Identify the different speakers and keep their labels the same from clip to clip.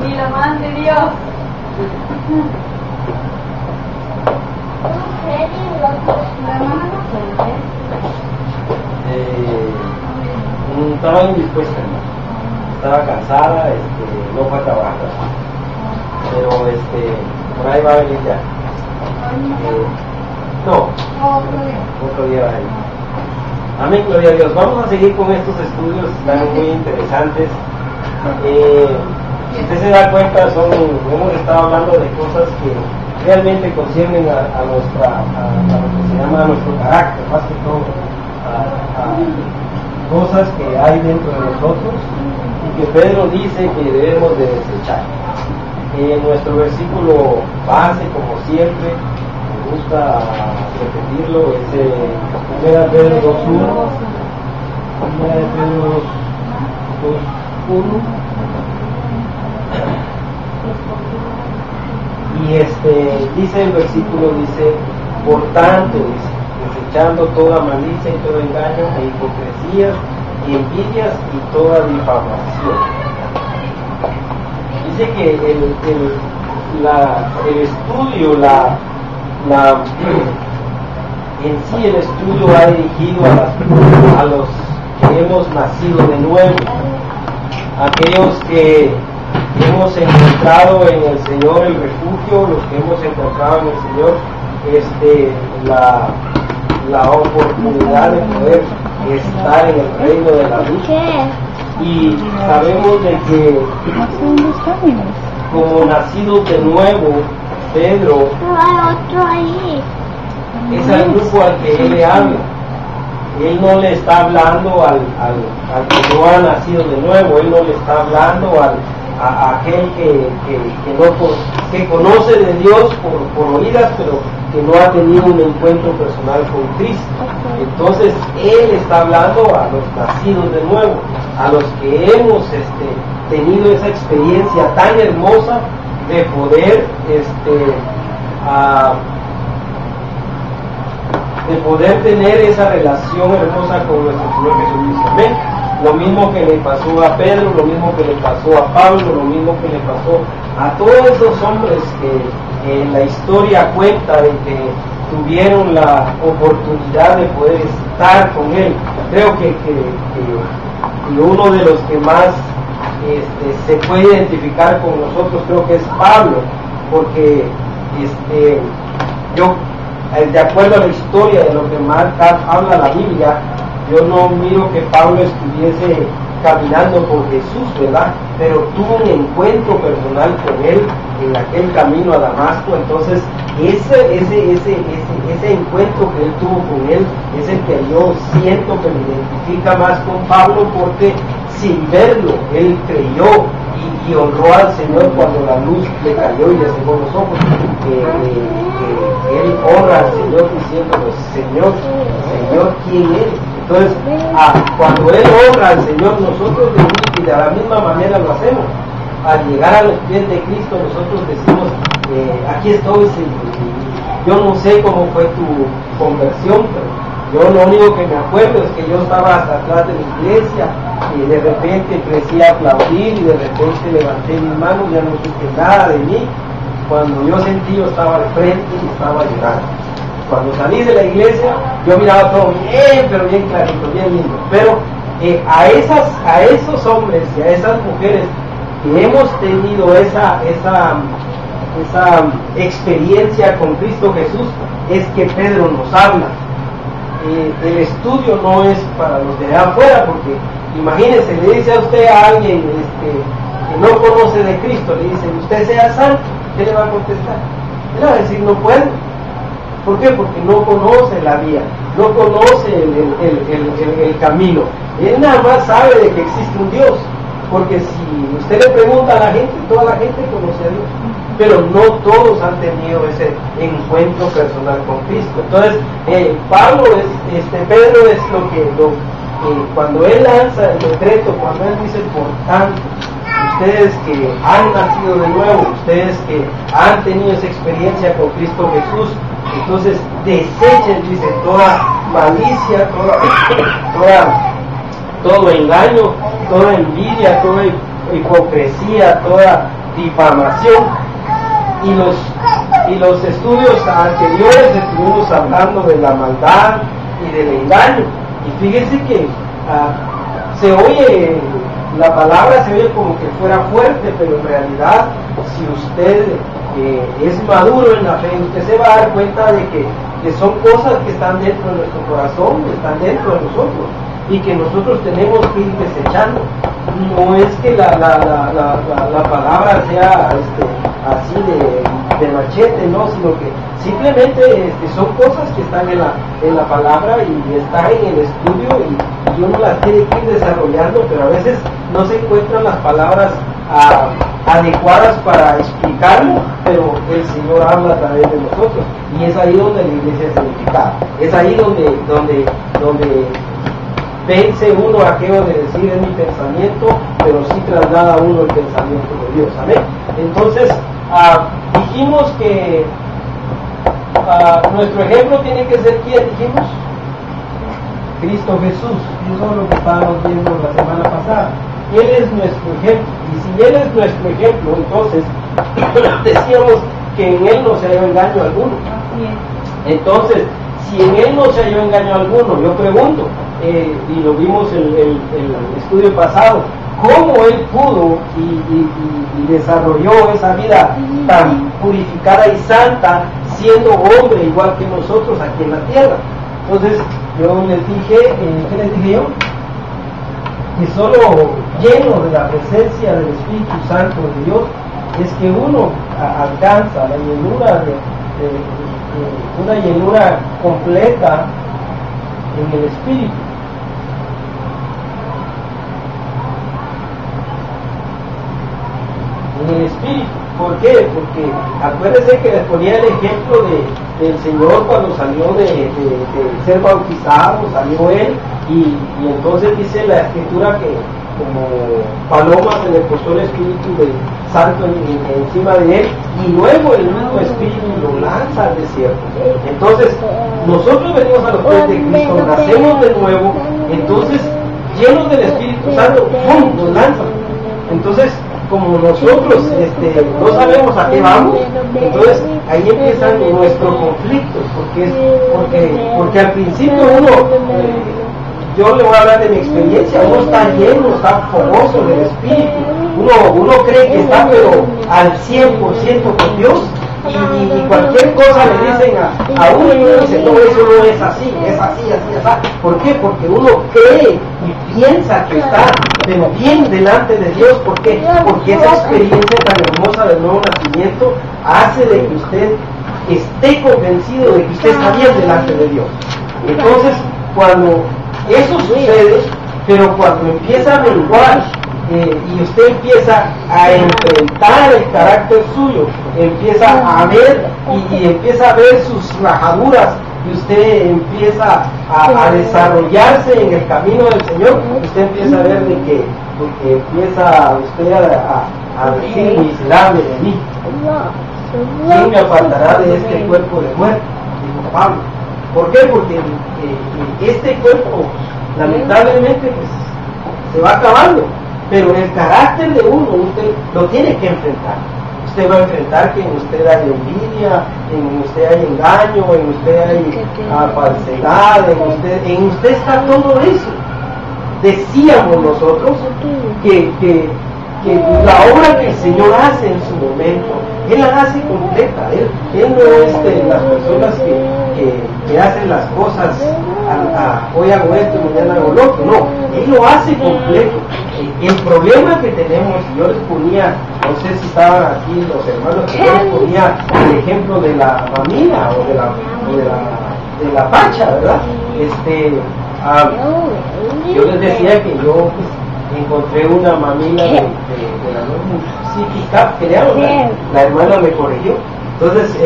Speaker 1: Y la mano de Dios.
Speaker 2: Estaba indispuesta, estaba cansada, no fue a trabajar, pero por ahí va a venir ya. No, otro día va a venir. Amén, gloria a Dios. Vamos a seguir con estos estudios, están muy interesantes. Si usted se da cuenta, hemos estado hablando de cosas que realmente conciernen a lo que se llama nuestro carácter, más que todo, a cosas que hay dentro de nosotros y que Pedro dice que debemos de desechar. Nuestro versículo base, como siempre, me gusta repetirlo, es 1 Pedro 2.1. 1 Pedro 2.1. Y dice el versículo, dice, por tanto, dice, desechando toda malicia y todo engaño e hipocresía y envidias y toda difamación. Dice que el estudio, en sí el estudio va dirigido a los que hemos nacido de nuevo, aquellos que hemos encontrado en el Señor el refugio, los que hemos encontrado en el Señor la oportunidad de poder estar en el reino de la luz. Y sabemos de que como nacidos de nuevo, Pedro es al grupo al que él le habla. Él no le está hablando al que no ha nacido de nuevo, él no le está hablando a aquel que conoce de Dios por oídas, pero que no ha tenido un encuentro personal con Cristo. Entonces él está hablando a los nacidos de nuevo, a los que hemos tenido esa experiencia tan hermosa de poder tener esa relación hermosa con nuestro Señor Jesucristo. Amén. Lo mismo que le pasó a Pedro, lo mismo que le pasó a Pablo, lo mismo que le pasó a todos esos hombres que en la historia cuenta de que tuvieron la oportunidad de poder estar con Él. Creo que uno de los que más se puede identificar con nosotros, creo que es Pablo, porque yo, de acuerdo a la historia de lo que marca, habla la Biblia, yo no miro que Pablo estuviese caminando con Jesús, ¿verdad? Pero tuvo un encuentro personal con él en aquel camino a Damasco. Entonces ese encuentro que él tuvo con él es el que yo siento que me identifica más con Pablo, porque sin verlo él creyó y honró al Señor cuando la luz le cayó y le cegó los ojos. Él honra al Señor diciendo, Señor, ¿quién eres? Entonces, cuando él honra al Señor, nosotros de la misma manera lo hacemos. Al llegar a los pies de Cristo, nosotros decimos, aquí estoy, Señor. Yo no sé cómo fue tu conversión, pero yo lo único que me acuerdo es que yo estaba hasta atrás de la iglesia y de repente empecé a aplaudir y de repente levanté mis manos, ya no supe nada de mí. Cuando yo sentí, yo estaba al frente y estaba llorando. Cuando salí de la iglesia, yo miraba todo bien, pero bien clarito, bien lindo. Pero a esos hombres y a esas mujeres que hemos tenido esa experiencia con Cristo Jesús, es que Pedro nos habla. El estudio no es para los de afuera, porque imagínense, le dice a usted a alguien que no conoce de Cristo, le dice, usted sea santo, ¿qué le va a contestar? Él va a decir, no puedo. ¿Por qué? Porque no conoce la vía, no conoce el camino. Él nada más sabe de que existe un Dios, porque si usted le pregunta a la gente, toda la gente conoce a Dios, pero no todos han tenido ese encuentro personal con Cristo. Entonces, Pedro es lo que cuando él lanza el decreto, cuando él dice, por tanto, ustedes que han nacido de nuevo, ustedes que han tenido esa experiencia con Cristo Jesús, entonces desechen, dice, toda malicia, todo engaño, toda envidia, toda hipocresía, difamación. Y los estudios anteriores estuvimos hablando de la maldad y del engaño. Y fíjese que se oye, la palabra se oye como que fuera fuerte, pero en realidad, si usted es maduro en la fe, usted se va a dar cuenta de que son cosas que están dentro de nuestro corazón, que están dentro de nosotros, y que nosotros tenemos que ir desechando. No es que la palabra sea así de machete, no, sino que simplemente son cosas que están en la palabra y están en el estudio, y uno las tiene que ir desarrollando, pero a veces no se encuentran las palabras adecuadas para explicarlo, pero el Señor habla a través de nosotros, y es ahí donde la iglesia es edificada, es ahí donde vence uno aquello de decir es mi pensamiento, pero sí traslada uno el pensamiento de Dios. Amén. Entonces dijimos que nuestro ejemplo tiene que ser ¿quién dijimos? Cristo Jesús. Eso es lo que estábamos viendo la semana pasada. Él es nuestro ejemplo, y si Él es nuestro ejemplo, entonces decíamos que en Él no se halló engaño alguno. Entonces, si en Él no se halló engaño alguno, yo pregunto, y lo vimos en el estudio pasado, ¿cómo Él pudo y desarrolló esa vida tan purificada y santa, siendo hombre igual que nosotros aquí en la tierra? Entonces, yo les dije, ¿qué les dije yo? Que solo lleno de la presencia del Espíritu Santo de Dios es que uno alcanza la llenura una llenura completa en el Espíritu. En el Espíritu. ¿Por qué? Porque acuérdense que les ponía el ejemplo del Señor cuando salió de ser bautizado, salió Él, y entonces dice la Escritura que como paloma se le posó el Espíritu del Santo encima de Él, y luego el mismo Espíritu lo lanza al desierto. Entonces, nosotros venimos a los pies de Cristo, nacemos de nuevo, entonces, llenos del Espíritu Santo, ¡pum!, nos lanzan. Entonces, como nosotros no sabemos a qué vamos, entonces ahí empiezan nuestros conflictos, porque al principio uno, yo le voy a hablar de mi experiencia, uno está lleno, está fogoso del Espíritu, uno cree que está pero al 100% con Dios, y cualquier cosa le dicen a uno, y uno dice, no, eso no es así, es así. ¿Por qué? Porque uno cree y piensa que está pero bien delante de Dios. ¿Por qué? Porque esa experiencia tan hermosa del nuevo nacimiento hace de que usted esté convencido de que usted está bien delante de Dios. Entonces, cuando eso sucede, pero cuando empieza a menguar, y usted empieza a enfrentar el carácter suyo, empieza a ver y empieza a ver sus rajaduras, y usted empieza a desarrollarse en el camino del Señor, usted empieza a ver de que empieza usted a decir, miserable de mí, ¿quién me apartará de este cuerpo de muerte? Dijo Pablo. ¿Por qué? Porque este cuerpo lamentablemente pues se va acabando, pero el carácter de uno usted lo tiene que enfrentar. Usted va a enfrentar que en usted hay envidia, en usted hay engaño, en usted hay falsedad, en usted está todo eso. Decíamos nosotros que la obra que el Señor hace en su momento, Él la hace completa. Él no es de las personas que hacen las cosas hoy hago esto, mañana hago lo otro. No, Él lo hace completo. El problema que tenemos, yo les ponía, no sé si estaban aquí los hermanos, que yo les ponía el ejemplo de la mamila o de la pacha, ¿verdad? Yo les decía que yo pues, encontré una mamila de la psíquica, la hermana me corrigió. Entonces,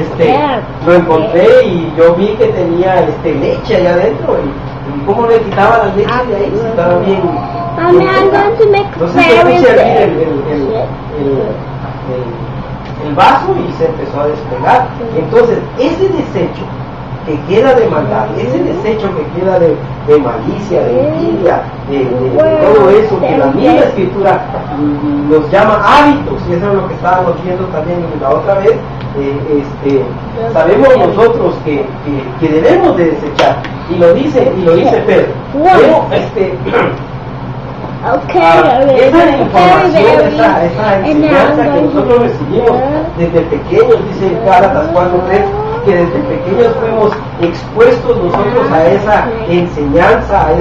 Speaker 2: lo encontré y yo vi que tenía leche allá adentro, y cómo le quitaba la leche de ahí, si estaba bien. Entonces yo puse aquí el vaso y se empezó a despegar. Entonces, ese desecho que queda de maldad, ese desecho que queda de malicia, de envidia, de todo eso que la misma Escritura nos llama hábitos, y eso es lo que estábamos viendo también la otra vez. Sabemos nosotros que debemos de desechar, y lo dice Pedro. Pero esa información, esa enseñanza que nosotros recibimos desde pequeños, dice Gálatas 4:3, que desde pequeños fuimos expuestos nosotros a esa enseñanza, a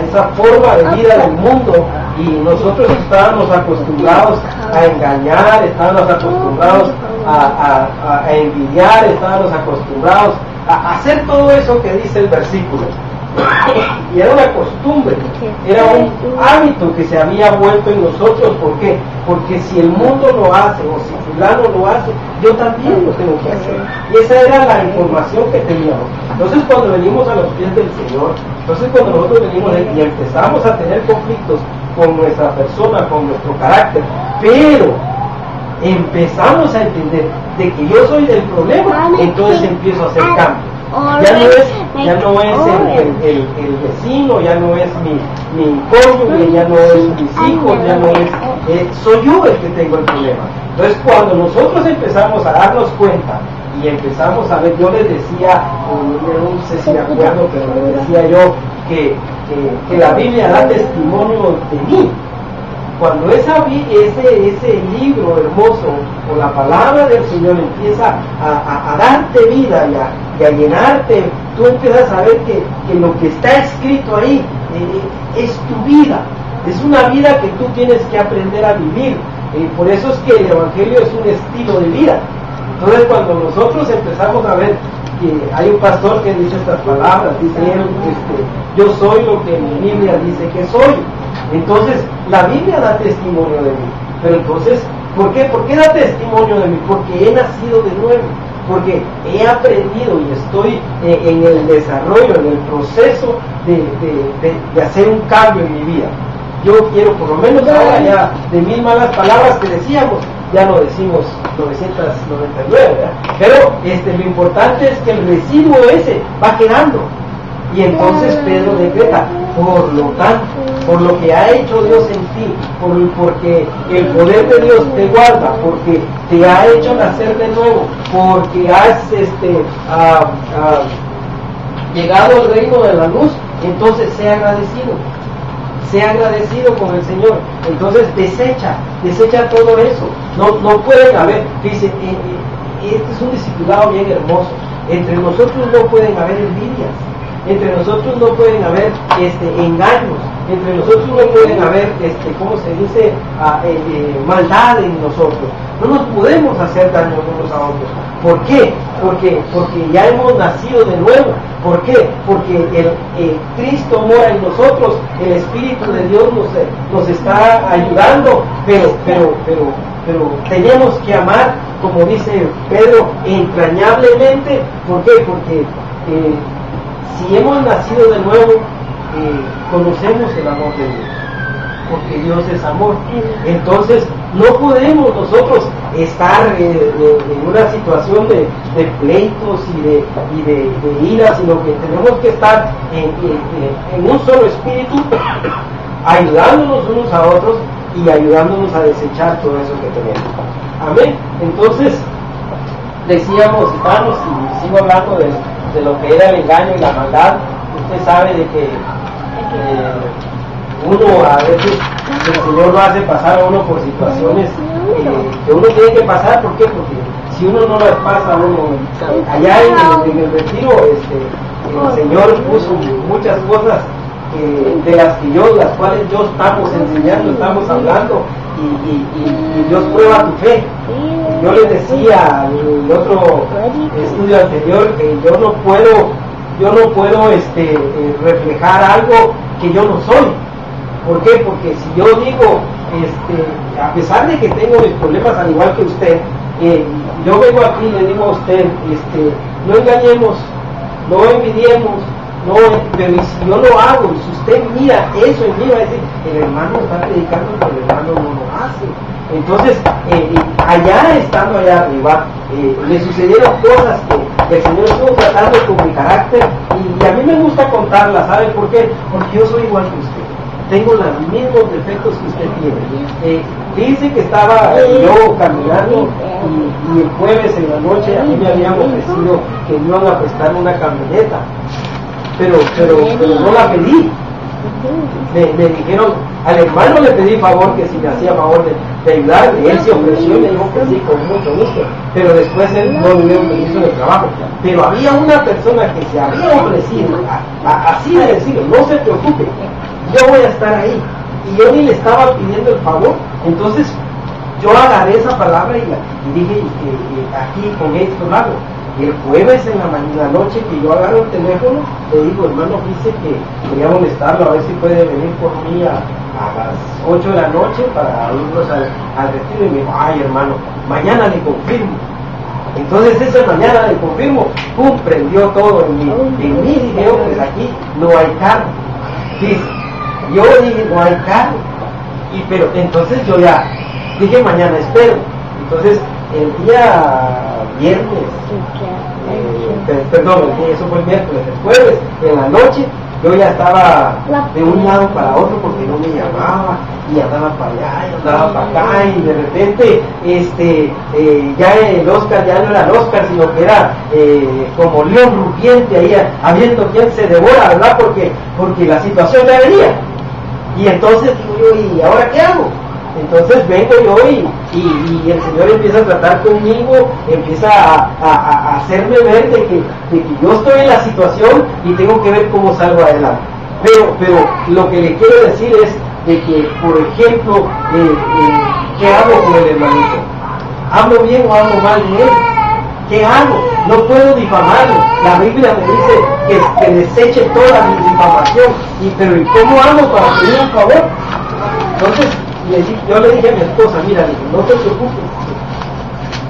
Speaker 2: esa forma de vida del mundo, y nosotros estábamos acostumbrados a engañar, estábamos acostumbrados a envidiar, estábamos acostumbrados a hacer todo eso que dice el versículo. Y era una costumbre, era un hábito que se había vuelto en nosotros. ¿Por qué? Porque si el mundo lo hace, o si fulano lo hace, yo también lo tengo que hacer. Y esa era la información que teníamos. Entonces, cuando venimos a los pies del Señor, entonces cuando nosotros venimos y empezamos a tener conflictos con nuestra persona, con nuestro carácter, pero empezamos a entender de que yo soy el problema, entonces empiezo a hacer cambios. Ya no es el vecino, ya no es mi cónyuge, ya no es mis hijos, ya no es, soy yo el que tengo el problema. Entonces, cuando nosotros empezamos a darnos cuenta y empezamos a ver, yo les decía, no sé si me acuerdo, pero les decía yo que la Biblia da testimonio de mí. Cuando ese libro hermoso, o la palabra del Señor, empieza a darte vida y a llenarte, tú empiezas a ver que lo que está escrito ahí es tu vida. Es una vida que tú tienes que aprender a vivir. Por eso es que el Evangelio es un estilo de vida. Entonces, cuando nosotros empezamos a ver que hay un pastor que dice estas palabras, dice él, yo soy lo que mi Biblia dice que soy. Entonces, la Biblia da testimonio de mí. Pero entonces, ¿por qué? ¿Por qué da testimonio de mí? Porque he nacido de nuevo. Porque he aprendido y estoy en el desarrollo, en el proceso de hacer un cambio en mi vida. Yo quiero, por lo menos ahora ya, de mil malas palabras que decíamos, ya no decimos 999, ¿verdad? Pero lo importante es que el residuo ese va quedando. Y entonces Pedro decreta, por lo tanto, por lo que ha hecho Dios en ti, porque el poder de Dios te guarda, porque te ha hecho nacer de nuevo, porque has llegado al reino de la luz, entonces sea agradecido con el Señor. Entonces desecha todo eso. No pueden haber, dice, este es un discipulado bien hermoso. Entre nosotros no pueden haber envidias. Entre nosotros no pueden haber engaños, entre nosotros no pueden haber, ¿cómo se dice? Maldad en nosotros. No nos podemos hacer daño unos a otros. ¿Por qué? Porque ya hemos nacido de nuevo. ¿Por qué? Porque Cristo mora en nosotros, el Espíritu de Dios nos está ayudando, pero tenemos que amar, como dice Pedro, entrañablemente. ¿Por qué? Porque si hemos nacido de nuevo, conocemos el amor de Dios, porque Dios es amor. Entonces no podemos nosotros estar en una situación de pleitos y de ira, sino que tenemos que estar en un solo espíritu, ayudándonos unos a otros y ayudándonos a desechar todo eso que tenemos. Amén. Entonces decíamos, hermanos, y sigo hablando de lo que era el engaño y la maldad. Usted sabe de que uno a veces, el Señor lo hace pasar a uno por situaciones que uno tiene que pasar. ¿Por qué? Porque si uno no las pasa, uno allá en el retiro, el Señor puso muchas cosas de las cuales yo estamos enseñando, estamos hablando, y Dios prueba tu fe. Yo les decía en el otro estudio anterior que yo no puedo reflejar algo que yo no soy. ¿Por qué? Porque si yo digo, a pesar de que tengo mis problemas al igual que usted, yo vengo aquí y le digo a usted, no engañemos, no envidiemos, no, pero ¿y si yo lo hago? Y si usted mira eso en mí, va a decir, el hermano está predicando, pero el hermano no lo hace. Entonces, allá, estando allá arriba, le sucedieron cosas que el Señor estuvo tratando con mi carácter, y a mí me gusta contarlas. ¿Sabe por qué? Porque yo soy igual que usted. Tengo los mismos defectos que usted tiene. Dice que estaba yo caminando y el jueves en la noche a mí me habían ofrecido que me iban a prestar una camioneta, pero no la pedí. Me dijeron, al hermano le pedí favor que si me hacía favor de ayudarle. Él se ofreció y me dijo que sí, con mucho gusto, pero después él no le dio permiso en el trabajo. Pero había una persona que se había ofrecido, así de decirlo, no se preocupe, yo voy a estar ahí, y yo ni le estaba pidiendo el favor. Entonces yo agarré esa palabra y dije, aquí con esto lo hago. El jueves en la noche que yo agarro el teléfono, le digo, hermano, dice que quería molestarlo, a ver si puede venir por mí a las 8 de la noche para irnos al retiro. Y me dijo, ay hermano, mañana le confirmo. Entonces esa mañana le confirmo, pum, prendió todo en mí, dije yo, pues aquí no hay carro. Dice, yo dije, no hay carro. Pero entonces yo ya dije, mañana espero. Entonces el día viernes, eso fue el miércoles, el jueves, en la noche, yo ya estaba de un lado para otro porque no me llamaba, y andaba para allá, y andaba para acá, y de repente, ya el Oscar ya no era el Oscar, sino que era como león rugiente ahí, habiendo quien se devora, ¿verdad? Porque la situación ya venía. Y entonces digo yo, ¿y ahora qué hago? Entonces vengo yo y el Señor empieza a tratar conmigo, empieza a hacerme ver de que yo estoy en la situación y tengo que ver cómo salgo adelante. Pero lo que le quiero decir es de que, por ejemplo, ¿qué hago con el hermanito? ¿Hablo bien o hablo mal de él? ¿Qué hago? No puedo difamarlo. La Biblia me dice que deseche toda mi difamación. Pero ¿y cómo hago para pedir un favor? Entonces, yo le dije a mi esposa, mira, no te preocupes,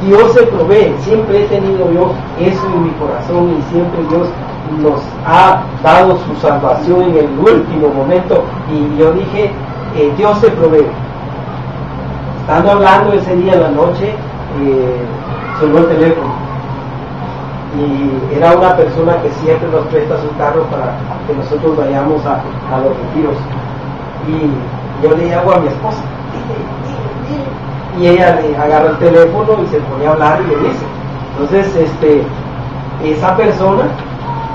Speaker 2: Dios se provee. Siempre he tenido yo eso en mi corazón, y siempre Dios nos ha dado su salvación en el último momento. Y yo dije, Dios se provee. Estando hablando ese día en la noche, sonó el teléfono, y era una persona que siempre nos presta su carro para que nosotros vayamos a los retiros. Y yo le hago a mi esposa, y ella le agarra el teléfono y se pone a hablar y le dice. Entonces esa persona,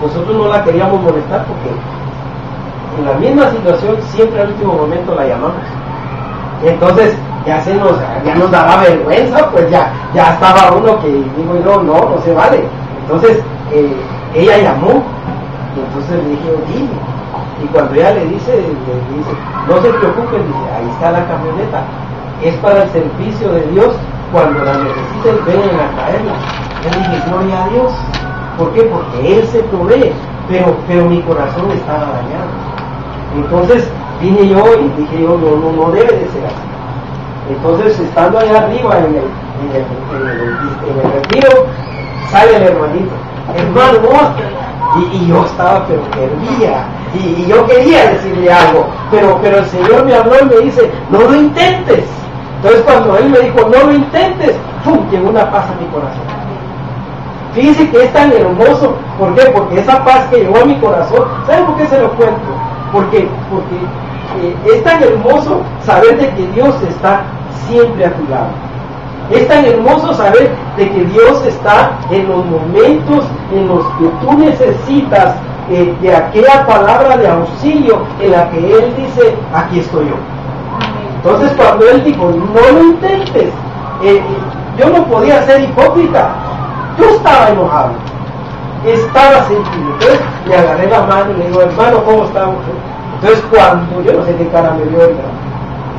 Speaker 2: nosotros no la queríamos molestar porque en la misma situación siempre al último momento la llamamos. Entonces ya nos daba vergüenza, pues ya estaba uno que digo yo, no se vale. Entonces ella llamó, y entonces le dije, dime. Y cuando ella le dice, no se preocupen, dice, ahí está la camioneta, es para el servicio de Dios, cuando la necesiten vengan a traerla. Yo dije, gloria a Dios. ¿Por qué? Porque Él se provee, pero mi corazón estaba dañado. Entonces vine yo y dije yo, no debe de ser así. Entonces, estando allá arriba en el retiro, sale el hermanito, hermano Oscar. Y yo estaba, pero hervía, y yo quería decirle algo, pero el Señor me habló y me dice, no lo intentes. Entonces cuando Él me dijo, no lo intentes, ¡pum!, llegó una paz a mi corazón. Fíjese que es tan hermoso. ¿Por qué? Porque esa paz que llegó a mi corazón, ¿saben por qué se lo cuento? Porque es tan hermoso saber de que Dios está siempre a tu lado. Es tan hermoso saber de que Dios está en los momentos en los que tú necesitas de aquella palabra de auxilio en la que Él dice, aquí estoy yo. Entonces cuando Él dijo, no lo intentes, yo no podía ser hipócrita. Yo estaba enojado, estaba sentido. Entonces le agarré la mano y le digo, hermano, ¿cómo estamos? Entonces cuando, yo no sé qué cara me dio,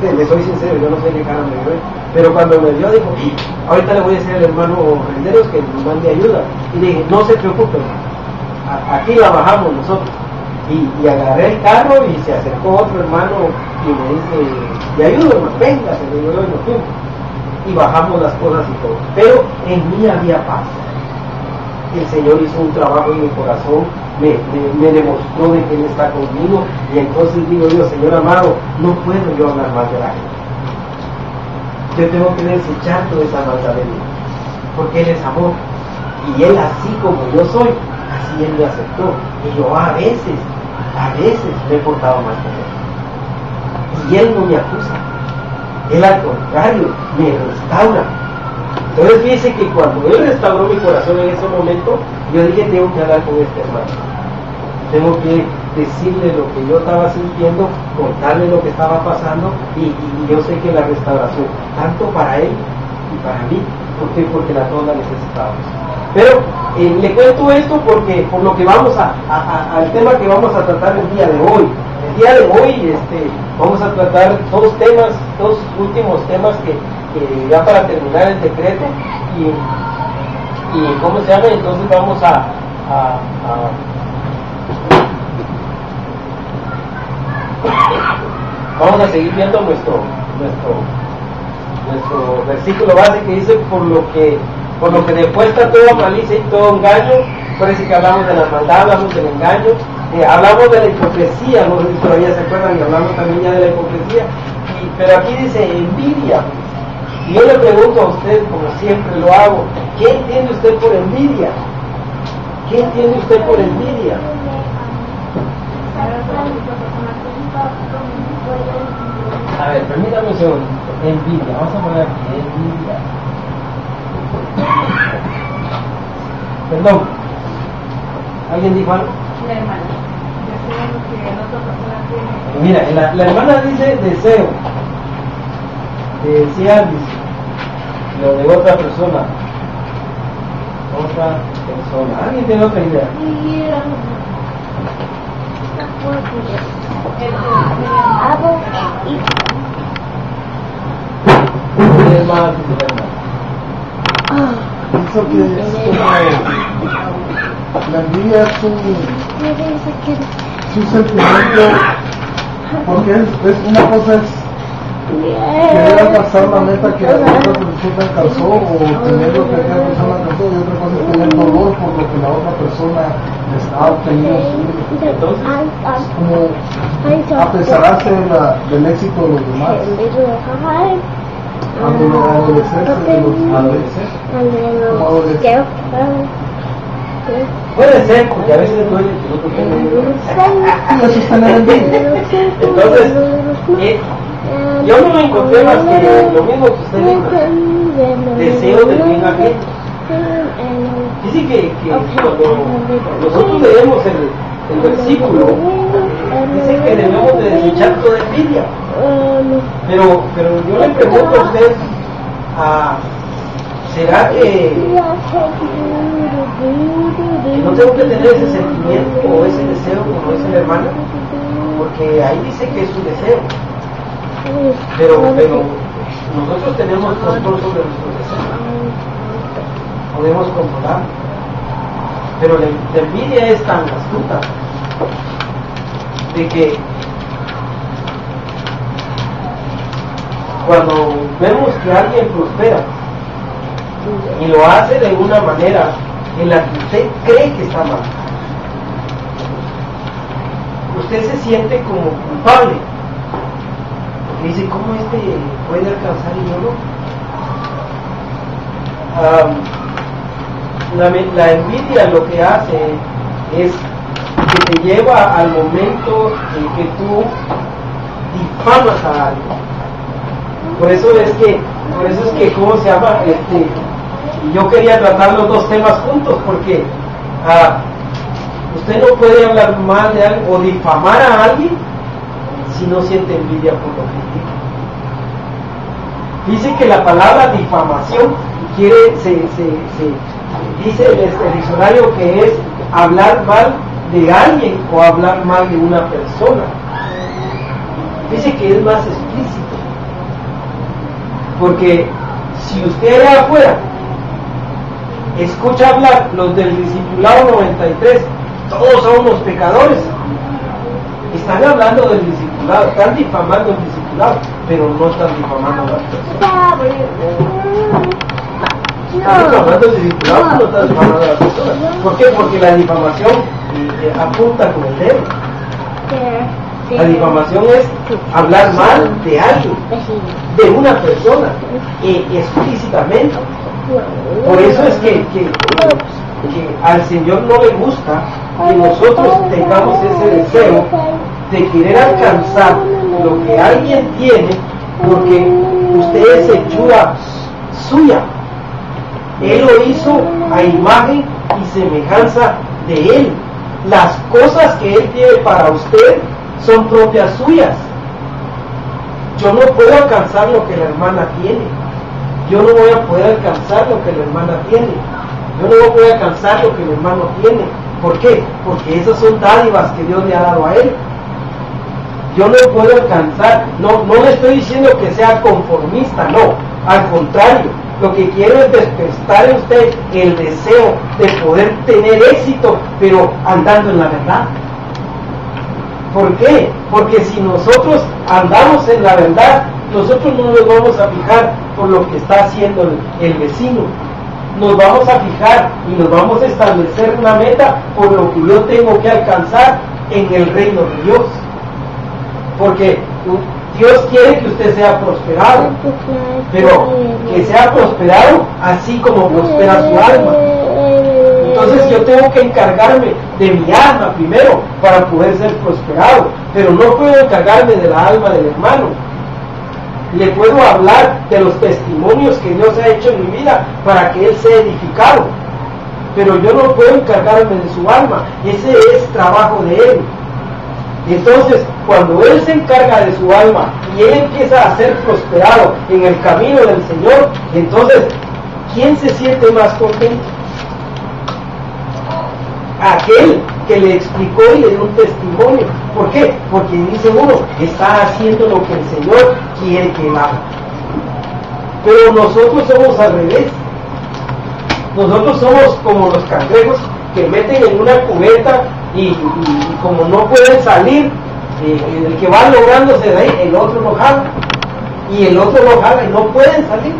Speaker 2: le soy sincero, yo no sé qué cara me dio, pero cuando me dio, dijo, ahorita le voy a decir al hermano Renderos que nos mande ayuda. Y le dije, no se preocupen, aquí la bajamos nosotros. Y agarré el carro y se acercó otro hermano y me dice, te ayudo, hermano, venga, se le digo yo, y nos fuimos. Y bajamos las cosas y todo. Pero en mí había paz. El Señor hizo un trabajo en mi corazón me demostró de que Él está conmigo, y entonces digo yo, Señor amado, no puedo yo hablar mal de la gente. Yo tengo que desechar toda esa maldad de mí, porque Él es amor, y Él así como yo soy, así Él me aceptó, y yo a veces me he portado mal con Él, y Él no me acusa, Él al contrario, me restaura. Entonces fíjese que cuando Él restauró mi corazón en ese momento, yo dije, tengo que hablar con este hermano, tengo que decirle lo que yo estaba sintiendo, contarle lo que estaba pasando, y yo sé que la restauración, tanto para él y para mí, porque la todos la necesitábamos. Pero le cuento esto porque por lo que vamos al tema que vamos a tratar el día de hoy. El día de hoy vamos a tratar dos últimos temas que ya para terminar el decreto, y ¿cómo se llama? Entonces vamos vamos a seguir viendo nuestro versículo base, que dice por lo que después está toda malicia y todo engaño. Parece que hablamos de la maldad, hablamos del engaño, hablamos de la hipocresía, no sé si todavía se acuerdan, y hablamos también ya de la hipocresía, pero aquí dice envidia. Y yo le pregunto a usted, como siempre lo hago, ¿qué entiende usted por envidia? ¿Qué entiende usted por envidia? A ver, permítame un segundo. Envidia, vamos a poner aquí, envidia. Perdón, ¿alguien dijo algo?
Speaker 1: La hermana.
Speaker 2: Mira, la hermana dice deseo. Decía lo de otra persona. ¿Alguien tiene otra idea?
Speaker 3: Pienso que es la envidia es un sentimiento, porque es una cosa es querer alcanzar la meta que la otra persona alcanzó, o tener lo que aquella persona alcanzó, y otra cosa es tener dolor por lo que la otra persona ha obtenido. Entonces, como apesararse del éxito de los demás.
Speaker 2: Puede ser, porque a veces duele que no te
Speaker 3: Eso es tener envidia.
Speaker 2: Entonces, yo no me encontré más que lo mismo que usted dijo, deseo del bien ajeno. Dice que cuando nosotros leemos el versículo, dice que debemos de desechar toda envidia. Pero yo le pregunto a usted, ¿será que no tengo que tener ese sentimiento o ese deseo como dice la hermana? Porque ahí dice que es su deseo. Pero nosotros tenemos control sobre nuestros deseos, podemos controlar, pero la envidia es tan astuta de que cuando vemos que alguien prospera y lo hace de una manera en la que usted cree que está mal, usted se siente como culpable. Y dice, ¿cómo puede alcanzar y yo no? La envidia lo que hace es que te lleva al momento en que tú difamas a alguien. Por eso es que ¿cómo se llama? Yo quería tratar los dos temas juntos, porque usted no puede hablar mal de alguien o difamar a alguien si no siente envidia por lo que dice que la palabra difamación dice el diccionario que es hablar mal de alguien o hablar mal de una persona. Dice que es más explícito, porque si usted allá afuera escucha hablar los del discipulado 93, todos somos pecadores, están hablando del discipulado, están difamando el discipulado, pero no están difamando a las personas. Están difamando el discipulado, no están difamando a las personas. ¿Por qué? Porque la difamación apunta con el dedo. La difamación es hablar mal de alguien, de una persona, explícitamente. Por eso es que al Señor no le gusta que nosotros tengamos ese deseo de querer alcanzar lo que alguien tiene, porque usted es hechura suya. Él lo hizo a imagen y semejanza de Él. Las cosas que Él tiene para usted son propias suyas. Yo no puedo alcanzar lo que la hermana tiene. Yo no voy a poder alcanzar lo que la hermana tiene. Yo no voy a alcanzar lo que el hermano tiene. ¿Por qué? Porque esas son dádivas que Dios le ha dado a él. Yo no puedo alcanzar, no le estoy diciendo que sea conformista, no. Al contrario, lo que quiero es despertar en usted el deseo de poder tener éxito, pero andando en la verdad. ¿Por qué? Porque si nosotros andamos en la verdad, nosotros no nos vamos a fijar por lo que está haciendo el vecino. Nos vamos a fijar y nos vamos a establecer una meta por lo que yo tengo que alcanzar en el reino de Dios. Porque Dios quiere que usted sea prosperado, pero que sea prosperado así como prospera su alma. Entonces yo tengo que encargarme de mi alma primero para poder ser prosperado, pero no puedo encargarme de la alma del hermano. Le puedo hablar de los testimonios que Dios ha hecho en mi vida para que él sea edificado, pero yo no puedo encargarme de su alma. Ese es trabajo de él. Entonces, cuando él se encarga de su alma y él empieza a ser prosperado en el camino del Señor, entonces, ¿quién se siente más contento? Aquel que le explicó y le dio un testimonio. ¿Por qué? Porque dice uno, está haciendo lo que el Señor quiere que haga. Pero nosotros somos al revés. Nosotros somos como los cangrejos que meten en una cubeta y como no pueden salir, el que va lográndose de ahí, el otro lo jala, y el otro lo jala y no pueden salir.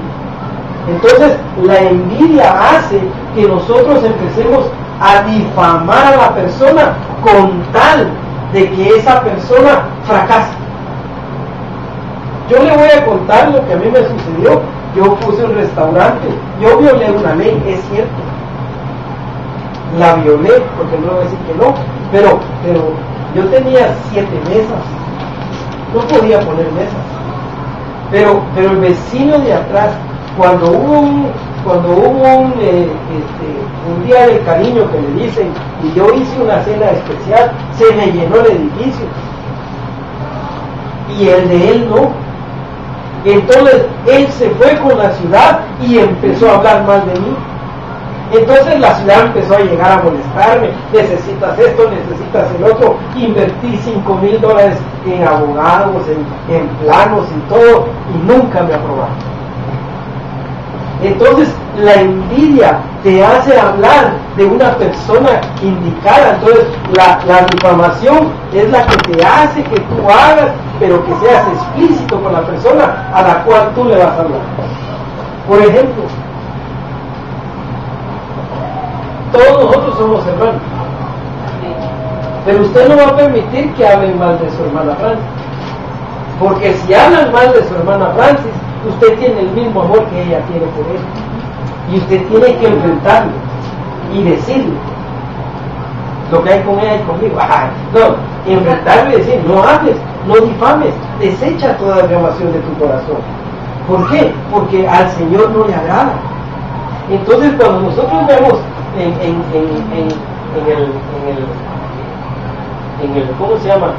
Speaker 2: Entonces la envidia hace que nosotros empecemos a difamar a la persona con tal de que esa persona fracase. Yo le voy a contar lo que a mí me sucedió. Yo puse un restaurante, yo violé una ley, es cierto, la violé, porque no voy a decir que no, pero yo tenía 7 mesas, no podía poner mesas, pero el vecino de atrás, cuando hubo un día del cariño que le dicen, y yo hice una cena especial, se me llenó el edificio, y el de él no. Entonces él se fue con la ciudad y empezó a hablar mal de mí. Entonces la ciudad empezó a llegar a molestarme, necesitas esto, necesitas el otro, invertí $5,000 en abogados, en planos y todo, y nunca me aprobaron. Entonces la envidia te hace hablar de una persona indicada. Entonces la difamación es la que te hace que tú hagas, pero que seas explícito con la persona a la cual tú le vas a hablar. Por ejemplo, todos nosotros somos hermanos, pero usted no va a permitir que hablen mal de su hermana Francis, porque si hablan mal de su hermana Francis, usted tiene el mismo amor que ella tiene por él, y usted tiene que enfrentarlo y decirle lo que hay con ella y conmigo. No, enfrentarlo y decir, no hables, no difames, desecha toda difamación de tu corazón. ¿Por qué? Porque al Señor no le agrada. Entonces cuando nosotros vemos ¿cómo se llama?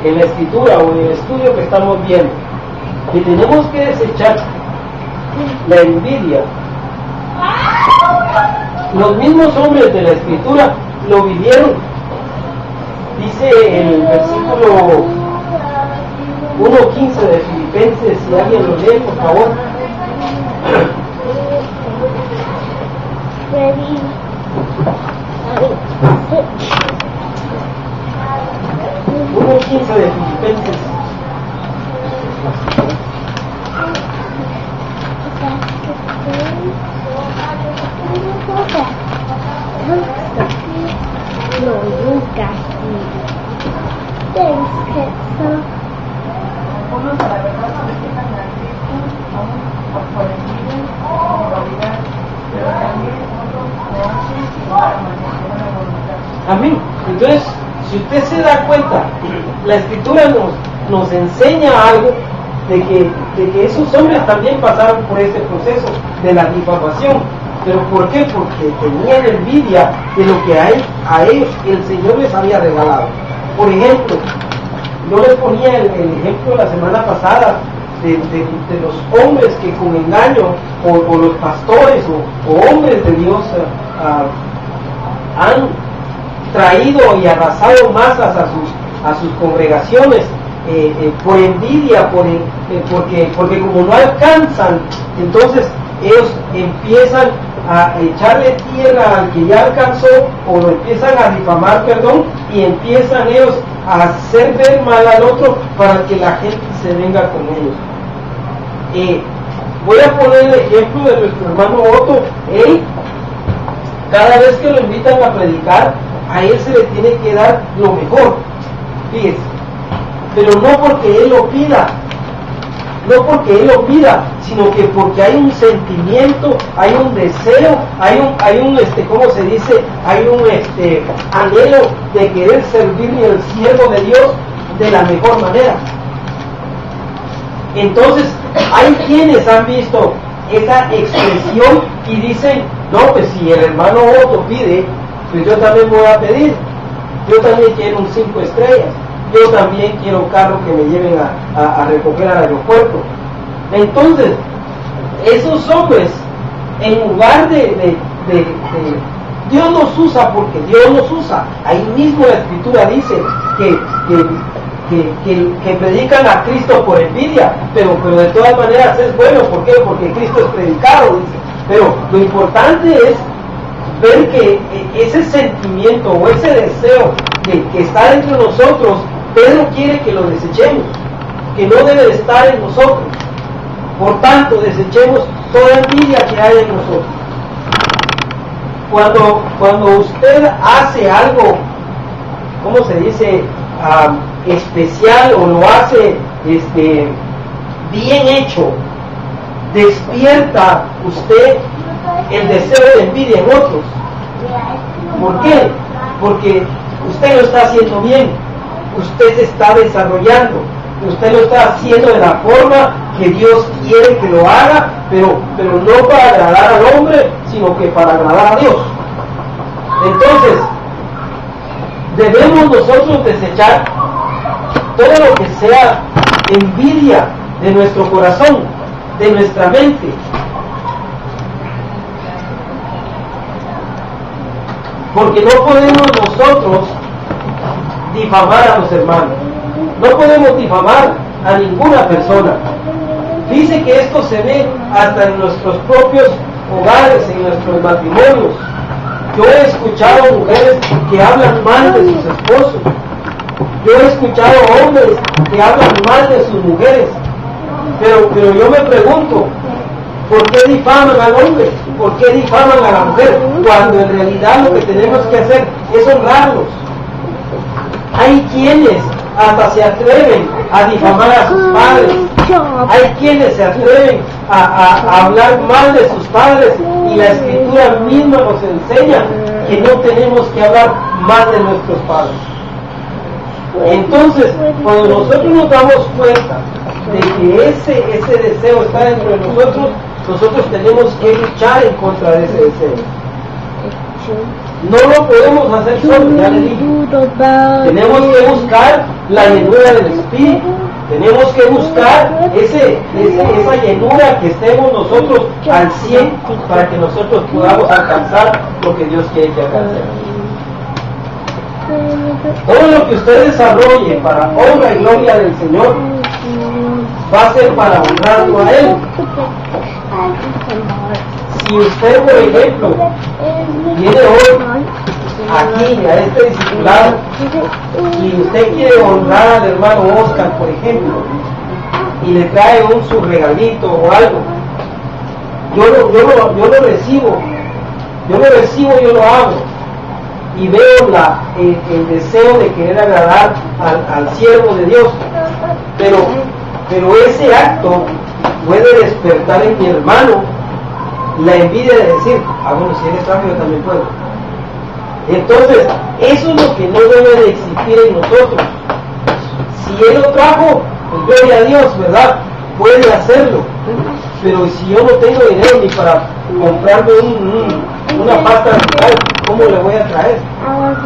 Speaker 2: En la escritura o en el estudio que estamos viendo, que tenemos que desechar la envidia. Los mismos hombres de la escritura lo vivieron. Dice el versículo 1:15 de Filipenses, si alguien lo lee, por favor. 1:15 de Filipenses.
Speaker 1: nunca.
Speaker 4: Algunos a la verdad solicitan a Cristo aún por envidia, rivalidad, pero también otros lo hacen sin la buena voluntad.
Speaker 2: Amén. Entonces, si usted se da cuenta, la Escritura nos enseña algo de que esos hombres también pasaron por ese proceso de la difamación. ¿Pero por qué? Porque tenían envidia de lo que a ellos el Señor les había regalado. Por ejemplo, yo les ponía el ejemplo la semana pasada de los hombres que con engaño, o los pastores o hombres de Dios han traído y arrasado masas a sus congregaciones por envidia, porque como no alcanzan, entonces ellos empiezan a echarle tierra al que ya alcanzó, o lo empiezan a difamar, y empiezan ellos a hacer ver mal al otro para que la gente se venga con ellos. Voy a poner el ejemplo de nuestro hermano Otto. Él, cada vez que lo invitan a predicar, a él se le tiene que dar lo mejor, fíjese, pero no porque él lo pida, sino que porque hay un sentimiento, hay un deseo, hay un ¿cómo se dice? Hay un anhelo de querer servirle al siervo de Dios de la mejor manera. Entonces, hay quienes han visto esa expresión y dicen, no, pues si el hermano Otto pide, pues yo también voy a pedir. Yo también quiero un 5 estrellas. Yo también quiero carro que me lleven a recoger al aeropuerto. Entonces, esos hombres, en lugar de Dios nos usa porque Dios nos usa. Ahí mismo la Escritura dice que predican a Cristo por envidia, pero de todas maneras es bueno. ¿Por qué? Porque Cristo es predicado, dice. Pero lo importante es ver que ese sentimiento o ese deseo que está dentro de nosotros, Pedro quiere que lo desechemos, que no debe de estar en nosotros. Por tanto, desechemos toda envidia que hay en nosotros. Cuando usted hace algo, ¿cómo se dice? Especial, o lo hace bien hecho, despierta usted el deseo de envidia en otros. ¿Por qué? Porque usted lo está haciendo bien, usted se está desarrollando, usted lo está haciendo de la forma que Dios quiere que lo haga, pero no para agradar al hombre, sino que para agradar a Dios. Entonces, debemos nosotros desechar todo lo que sea envidia de nuestro corazón, de nuestra mente. Porque no podemos nosotros difamar a los hermanos, no podemos difamar a ninguna persona. Dice que esto se ve hasta en nuestros propios hogares, en nuestros matrimonios. Yo he escuchado mujeres que hablan mal de sus esposos. Yo he escuchado hombres que hablan mal de sus mujeres. Pero yo me pregunto, ¿por qué difaman al hombre? ¿Por qué difaman a la mujer? Cuando en realidad lo que tenemos que hacer es honrarlos. Hay quienes hasta se atreven a difamar a sus padres. Hay quienes se atreven a hablar mal de sus padres, y la Escritura misma nos enseña que no tenemos que hablar mal de nuestros padres. Entonces, cuando nosotros nos damos cuenta de que ese deseo está dentro de nosotros tenemos que luchar en contra de ese deseo. No lo podemos hacer solos, ya le dije. Tenemos que buscar la llenura del Espíritu. Tenemos que buscar esa llenura, que estemos nosotros al 100 para que nosotros podamos alcanzar lo que Dios quiere que alcancemos. Todo lo que usted desarrolle para honra y gloria del Señor va a ser para honrarlo a Él. Si usted, por ejemplo, viene hoy aquí a este discipulado y usted quiere honrar al hermano Oscar, por ejemplo, y le trae su regalito o algo, yo lo recibo, yo lo hago. y veo el deseo de querer agradar al siervo de Dios, pero ese acto puede despertar en mi hermano la envidia de decir, bueno, si él es sabio yo también puedo. Entonces, eso es lo que no debe de existir en nosotros. Si él lo trajo, pues gloria a Dios, ¿verdad? Puede hacerlo. Pero si yo no tengo dinero ni para comprarme una pasta dental, ¿cómo le voy a traer?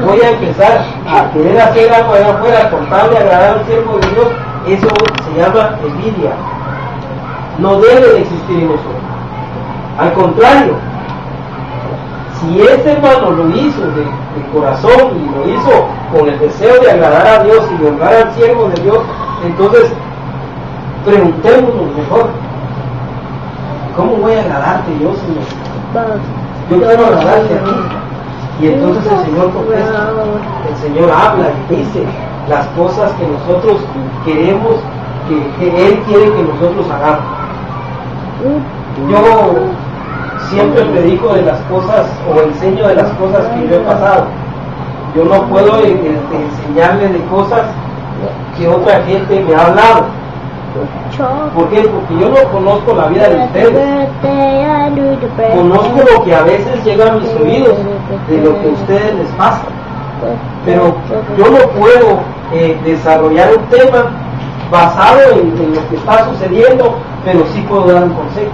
Speaker 2: Voy a empezar a querer hacer algo allá afuera, contarle, agradar al siervo de Dios. Eso se llama envidia. No debe de existir en nosotros. Al contrario, si este hermano lo hizo de corazón y lo hizo con el deseo de agradar a Dios y de honrar al siervo de Dios, entonces preguntémonos mejor, ¿cómo voy a agradarte yo, Señor? Yo quiero agradarte a ti. Y entonces el Señor contesta, el Señor habla y dice las cosas que nosotros queremos, que Él quiere que nosotros hagamos. Yo siempre predico de las cosas o enseño de las cosas que yo he pasado. Yo no puedo enseñarle de cosas que otra gente me ha hablado. ¿Por qué? Porque yo no conozco la vida de ustedes. Conozco lo que a veces llega a mis oídos de lo que a ustedes les pasa. Pero yo no puedo desarrollar un tema basado en lo que está sucediendo, pero sí puedo dar un consejo.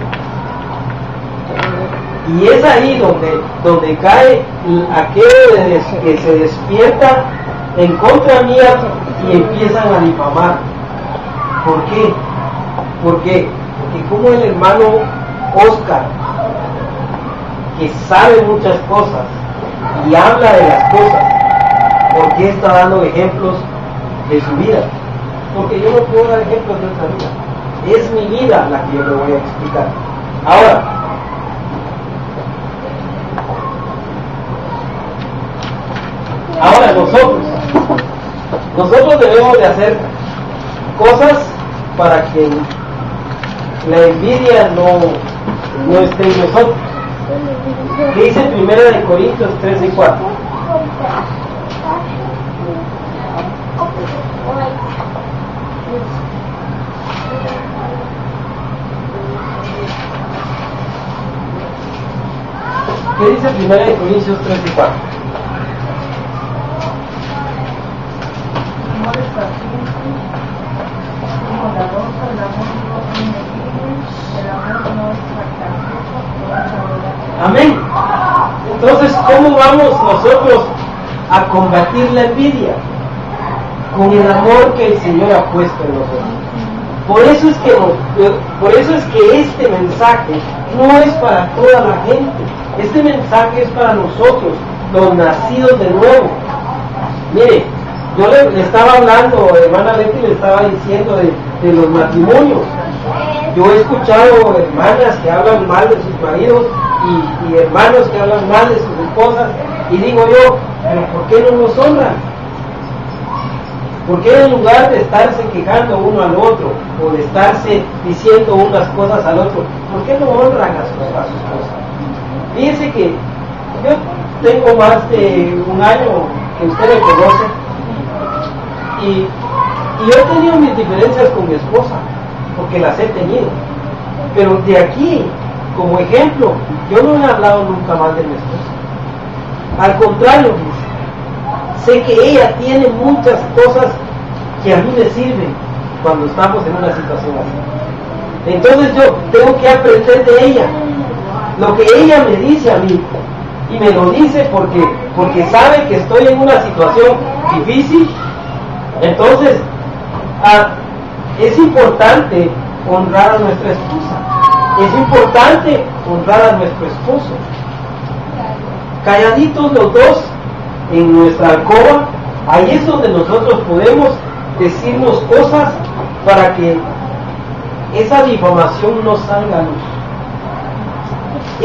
Speaker 2: Y es ahí donde cae aquello que se despierta en contra mía y empiezan a difamar. ¿Por qué? Porque como el hermano Oscar, que sabe muchas cosas y habla de las cosas, ¿por qué está dando ejemplos de su vida? Porque yo no puedo dar ejemplos de esa vida. Es mi vida la que yo le voy a explicar. Ahora nosotros debemos de hacer cosas para que la envidia no esté en nosotros. ¿Qué dice 1 Corintios 13 y 4? ¿Qué dice 1 Corintios 13 y 4? Amén. Entonces, ¿cómo vamos nosotros a combatir la envidia? Con el amor que el Señor ha puesto en nosotros. Por eso es que este mensaje no es para toda la gente. Este mensaje es para nosotros, los nacidos de nuevo. Mire, yo le estaba hablando, hermana Leti le estaba diciendo de los matrimonios. Yo he escuchado hermanas que hablan mal de sus maridos y hermanos que hablan mal de sus esposas, y digo yo, pero ¿por qué no los honran? ¿Por qué en lugar de estarse quejando uno al otro o de estarse diciendo unas cosas al otro, ¿por qué no honran a sus esposas? Fíjense que yo tengo más de un año que usted me conoce y yo he tenido mis diferencias con mi esposa, porque las he tenido, pero de aquí, como ejemplo, yo no he hablado nunca mal de mi esposa. Al contrario, sé que ella tiene muchas cosas que a mí me sirven cuando estamos en una situación así. Entonces yo tengo que aprender de ella lo que ella me dice a mí, y me lo dice porque sabe que estoy en una situación difícil. Entonces es importante honrar a nuestra esposa, es importante honrar a nuestro esposo. Calladitos los dos en nuestra alcoba, ahí es donde nosotros podemos decirnos cosas para que esa difamación no salga a luz.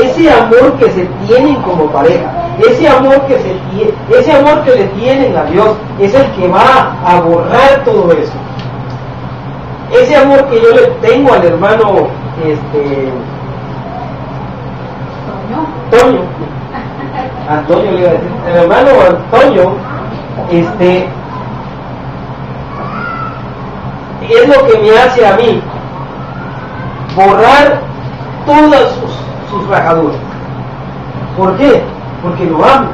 Speaker 2: Ese amor que se tienen como pareja, ese amor que le tienen a Dios, es el que va a borrar todo eso. Ese amor que yo le tengo al hermano Toño, Antonio le iba a decir, el hermano Antonio, es lo que me hace a mí borrar todas sus rajaduras. ¿Por qué? Porque lo amo.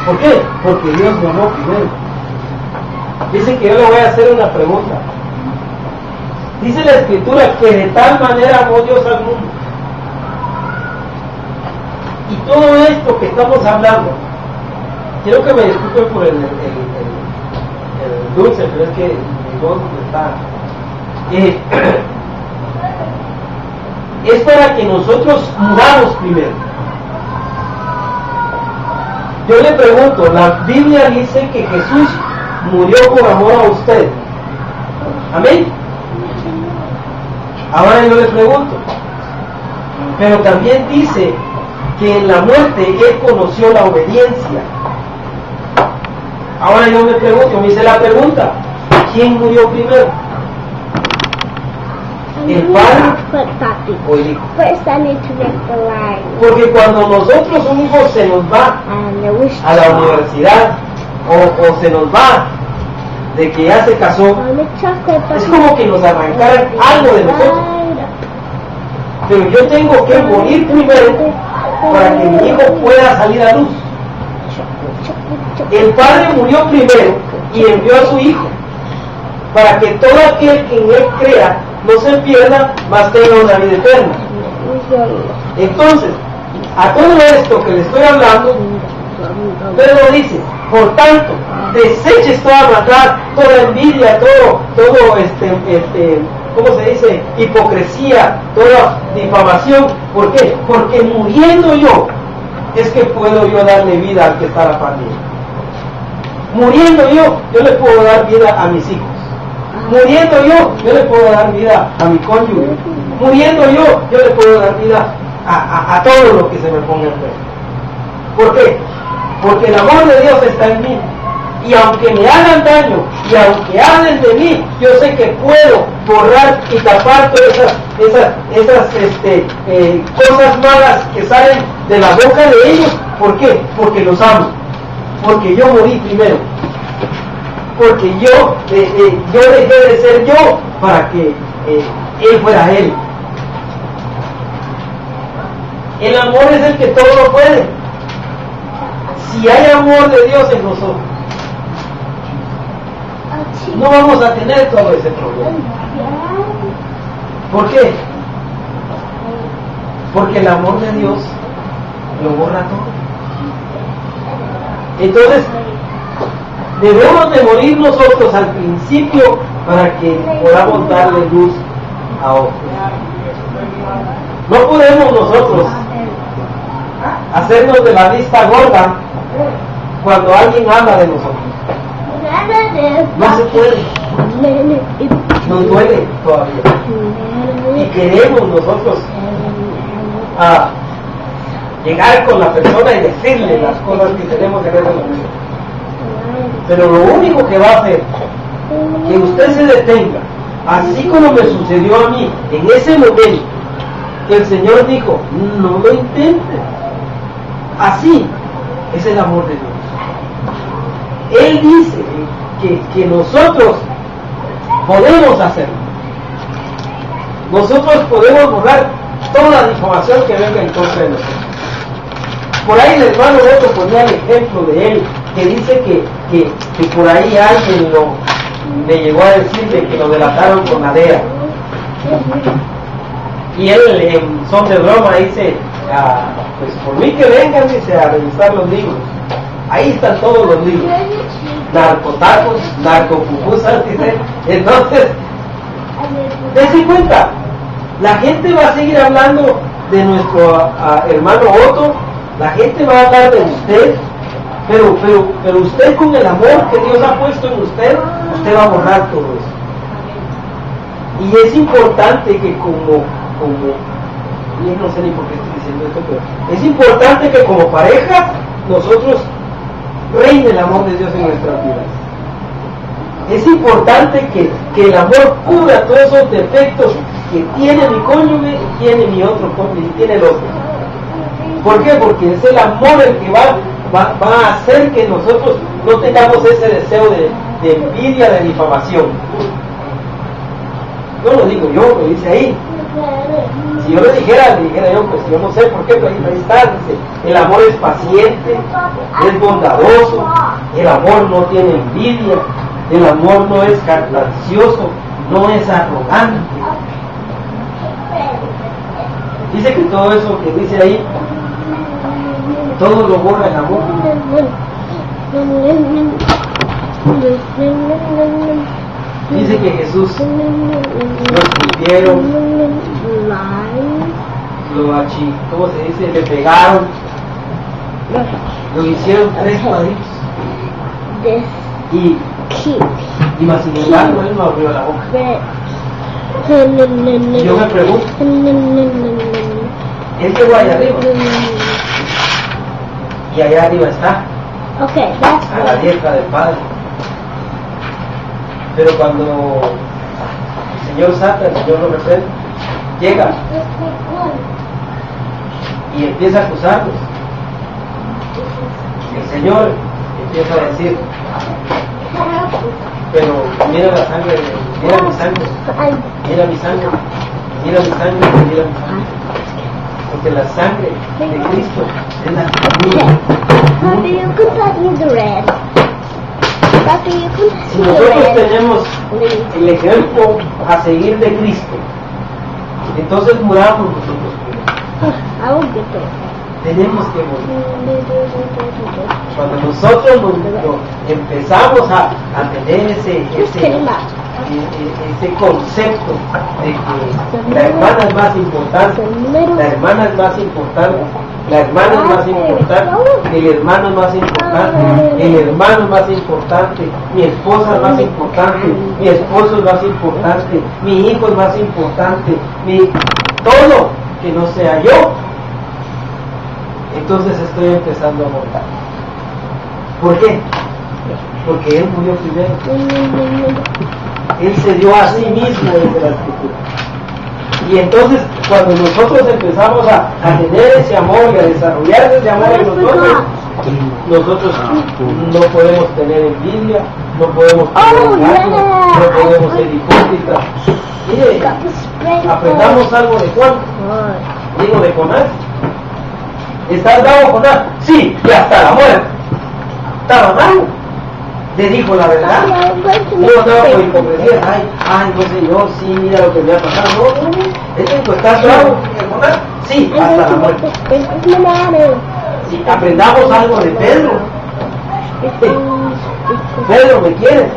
Speaker 2: ¿Por qué? Porque Dios me amó primero. Dice que yo le voy a hacer una pregunta. Dice la Escritura que de tal manera amó Dios al mundo. Y todo esto que estamos hablando, quiero que me disculpen por el dulce, pero es que mi voz está. Es para que nosotros muramos primero. Yo le pregunto, la Biblia dice que Jesús murió por amor a usted. ¿Amén? Ahora yo le pregunto, pero también dice que en la muerte Él conoció la obediencia. Ahora yo me pregunto, me hice la pregunta, ¿quién murió primero? ¿El padre o el hijo? Porque cuando nosotros un hijo se nos va a la universidad o se nos va de que ya se casó, es como que nos arrancaran algo de nosotros. Pero yo tengo que morir primero para que mi hijo pueda salir a luz. El padre murió primero y envió a su hijo para que todo aquel que en él crea no se pierda, mas tenga una vida eterna. Entonces, a todo esto que le estoy hablando, Pedro dice, por tanto, deseches toda maldad, toda envidia, todo ¿cómo se dice? Hipocresía, toda difamación. ¿Por qué? Porque muriendo yo, es que puedo yo darle vida al que está a la par mía. Muriendo yo le puedo dar vida a mis hijos. Muriendo yo le puedo dar vida a mi cónyuge. Muriendo yo le puedo dar vida a todo lo que se me ponga en frente. ¿Por qué? Porque el amor de Dios está en mí. Y aunque me hagan daño, y aunque hablen de mí, yo sé que puedo borrar y tapar todas esas cosas malas que salen de la boca de ellos. ¿Por qué? Porque los amo. Porque yo morí primero. Porque yo dejé de ser yo para que Él fuera Él. El amor es el que todo lo puede. Si hay amor de Dios en nosotros, no vamos a tener todo ese problema. ¿Por qué? Porque el amor de Dios lo borra todo. Entonces, debemos de morir nosotros al principio para que podamos darle luz a otros. No podemos nosotros hacernos de la vista gorda cuando alguien habla de nosotros. No se puede. Nos duele todavía. Y queremos nosotros llegar con la persona y decirle las cosas que tenemos que hacer. Pero lo único que va a hacer que usted se detenga, así como me sucedió a mí en ese momento que el Señor dijo, no lo intentes. Así es el amor de Dios. Él dice que nosotros podemos hacerlo. Nosotros podemos borrar toda la difamación que venga en contra de nosotros. Por ahí el hermano Otto ponía el ejemplo de él, que dice que por ahí alguien le llegó a decir de que lo delataron con madera. Y él en son de broma dice, pues por mí que vengan, dice, a revisar los libros. Ahí están todos los libros. Narcotacos, narcopupusas, dice. Entonces, dense cuenta, la gente va a seguir hablando de nuestro hermano Otto, la gente va a hablar de usted, pero usted con el amor que Dios ha puesto en usted va a borrar todo eso. Y es importante que como yo no sé ni por qué estoy diciendo esto, pero es importante que como pareja nosotros reine el amor de Dios en nuestras vidas. Es importante que el amor cubra todos esos defectos que tiene mi cónyuge y tiene mi otro cónyuge y tiene el otro. ¿Por qué? Porque es el amor el que va a hacer que nosotros no tengamos ese deseo de envidia, de difamación. No lo digo yo, lo dice ahí. Si yo le dijera yo, pues yo no sé por qué, pero ahí está, dice, el amor es paciente, es bondadoso, el amor no tiene envidia, el amor no es jactancioso, no es arrogante. Dice que todo eso que dice ahí, todo lo borra el amor. Dice que Jesús lo escupieron, ¿cómo se dice? Le pegaron, lo hicieron 3 cuadritos. Y más sin embargo él no abrió la boca. Y yo me pregunto, él llegó allá arriba y allá arriba está, a la diestra del Padre. Pero cuando el Señor Satan, el Señor lo reprende, llega y empieza a acusarlos, el Señor empieza a decir, pero mira la sangre, mira mi sangre, mira mi sangre, mira mi sangre, mira mi sangre. Porque la sangre de Cristo es la Si nosotros tenemos el ejemplo a seguir de Cristo, entonces muramos nosotros. Tenemos que morir. Cuando nosotros empezamos a tener ese concepto de que la hermana es más importante, la hermana es más importante, la hermana es más importante, el hermano es más importante, el hermano es más importante, mi esposa es más importante, mi esposo es más importante, mi hijo es más importante, todo que no sea yo, entonces estoy empezando a morir. ¿Por qué? Porque Él murió primero. Él se dio a sí mismo desde la Escritura. Y entonces, cuando nosotros empezamos a tener ese amor y a desarrollar ese amor en nosotros no podemos tener envidia, no podemos tener engaño, no podemos ser hipócritas. Mire, aprendamos algo de Juan, digo de Jonás. ¿Estás bravo, Jonás? Sí, y hasta la muerte. Estaba bravo. Le dijo la verdad. No andaba por hipocresía. Ay, no señor, sí, mira lo que me ha pasado. No, ¿estás bravo, Jonás? Sí, hasta la muerte. Si aprendamos algo de Pedro. Pedro, ¿me quieres?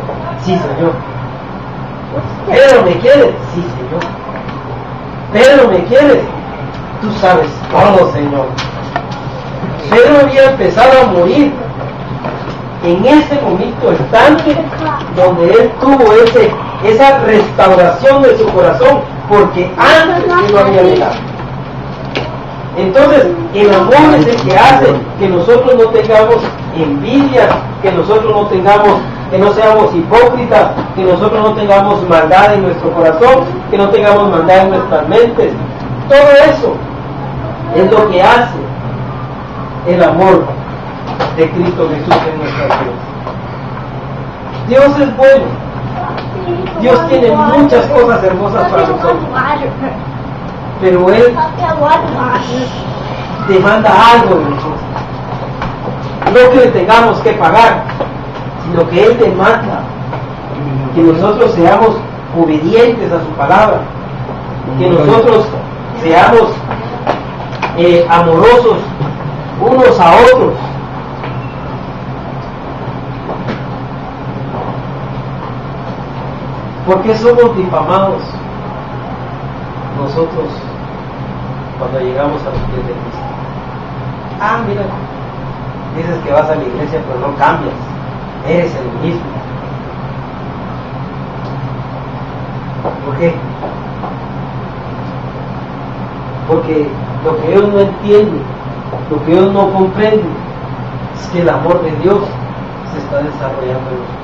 Speaker 2: Sí, Señor. Pedro, ¿me quieres? Sí, Señor. Pedro, ¿me quieres? Tú sabes todo, Señor. Pedro había empezado a morir en ese momento instante donde él tuvo esa restauración de su corazón, porque antes él no había llegado. Entonces, el amor es el que hace que nosotros no tengamos envidia, que nosotros no tengamos, que no seamos hipócritas, que nosotros no tengamos maldad en nuestro corazón, que no tengamos maldad en nuestras mentes. Todo eso es lo que hace el amor de Cristo Jesús en nuestras vidas. Dios es bueno. Dios tiene muchas cosas hermosas para nosotros. Pero Él demanda algo de nosotros. No que le tengamos que pagar, sino que Él demanda que nosotros seamos obedientes a su palabra, que nosotros seamos amorosos unos a otros. ¿Por qué somos difamados nosotros cuando llegamos a los pies de Cristo? Mira, dices que vas a la iglesia pero no cambias, eres el mismo. ¿Por qué? Porque lo que ellos no entienden, lo que ellos no comprenden, es que el amor de Dios se está desarrollando en nosotros.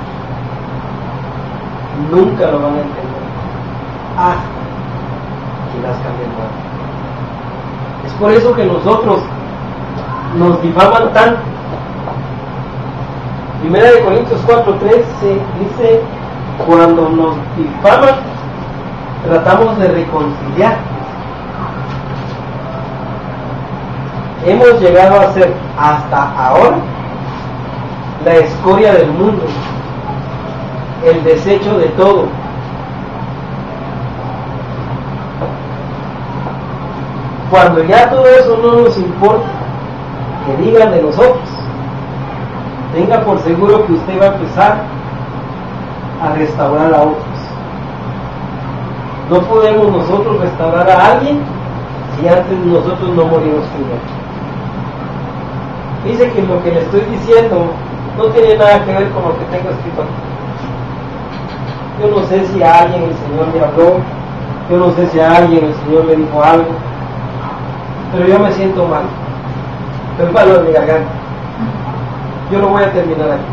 Speaker 2: Nunca lo van a entender hasta que nazcan de nuevo. Es por eso que nosotros nos difaman tanto. Primera de Corintios 4:13 dice, cuando nos difaman, tratamos de reconciliar. Hemos llegado a ser hasta ahora la escoria del mundo, el desecho de todo. Cuando ya todo eso no nos importa, que digan de nosotros, tenga por seguro que usted va a empezar a restaurar a otros. No podemos nosotros restaurar a alguien si antes nosotros no morimos primero. Dice que lo que le estoy diciendo no tiene nada que ver con lo que tengo escrito aquí. Yo no sé si a alguien el Señor me habló, yo no sé si a alguien el Señor me dijo algo, pero yo me siento mal. El palo de mi garganta. Yo no voy a terminar aquí,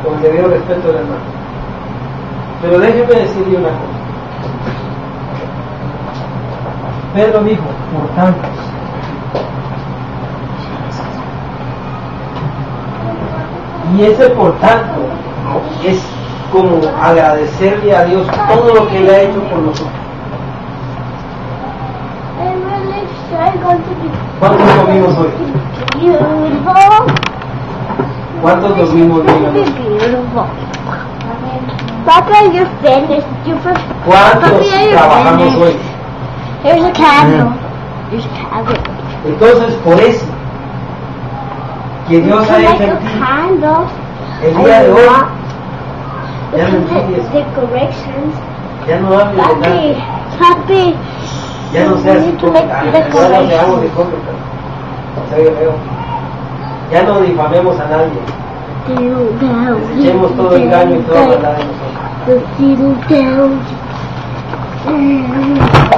Speaker 2: con el debido respeto del hermano. Pero déjeme decirle una cosa. Pedro dijo, por tanto, y ese por tanto es como agradecerle a Dios todo lo que Él ha hecho por nosotros. ¿Cuántos dormimos hoy? ¿Cuántos dormimos bien?
Speaker 1: Papa, you're finished. You're first.
Speaker 2: ¿Cuántos trabajamos hoy?
Speaker 1: There's a candle. There's a candle.
Speaker 2: Entonces, por eso que Dios ha hecho en ti
Speaker 1: Candle.
Speaker 2: el día de hoy, ya no
Speaker 1: Look at
Speaker 2: entiendes,
Speaker 1: the decorations.
Speaker 2: ya no hables de
Speaker 1: Papi,
Speaker 2: nada,
Speaker 1: Papi.
Speaker 2: ya no seas hipócrita, ya no seamos hipócritas, ya no difamemos a nadie, desechemos todo engaño y toda maldad de nosotros.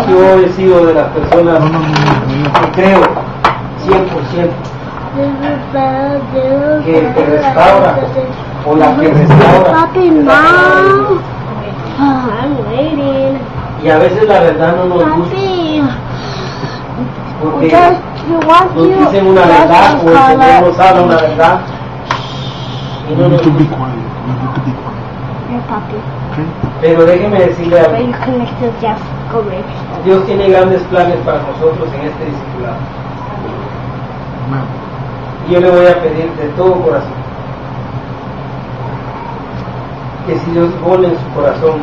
Speaker 2: Yo he sido de las personas que creo 100% que el que restaura o la que restaura
Speaker 1: Papi, Mom. I'm waiting.
Speaker 2: y a veces la verdad no nos gusta
Speaker 1: Papi.
Speaker 2: porque
Speaker 1: Just, you want
Speaker 2: nos
Speaker 1: to.
Speaker 2: dicen una verdad o el Señor nos habla una verdad y no nos gusta.
Speaker 1: Here, Papi.
Speaker 2: Pero déjeme decirle
Speaker 1: But
Speaker 2: algo,
Speaker 1: you connect to just decorations.
Speaker 2: Dios tiene grandes planes para nosotros en este discipulado. Y yo le voy a pedir de todo corazón que si Dios pone en su corazón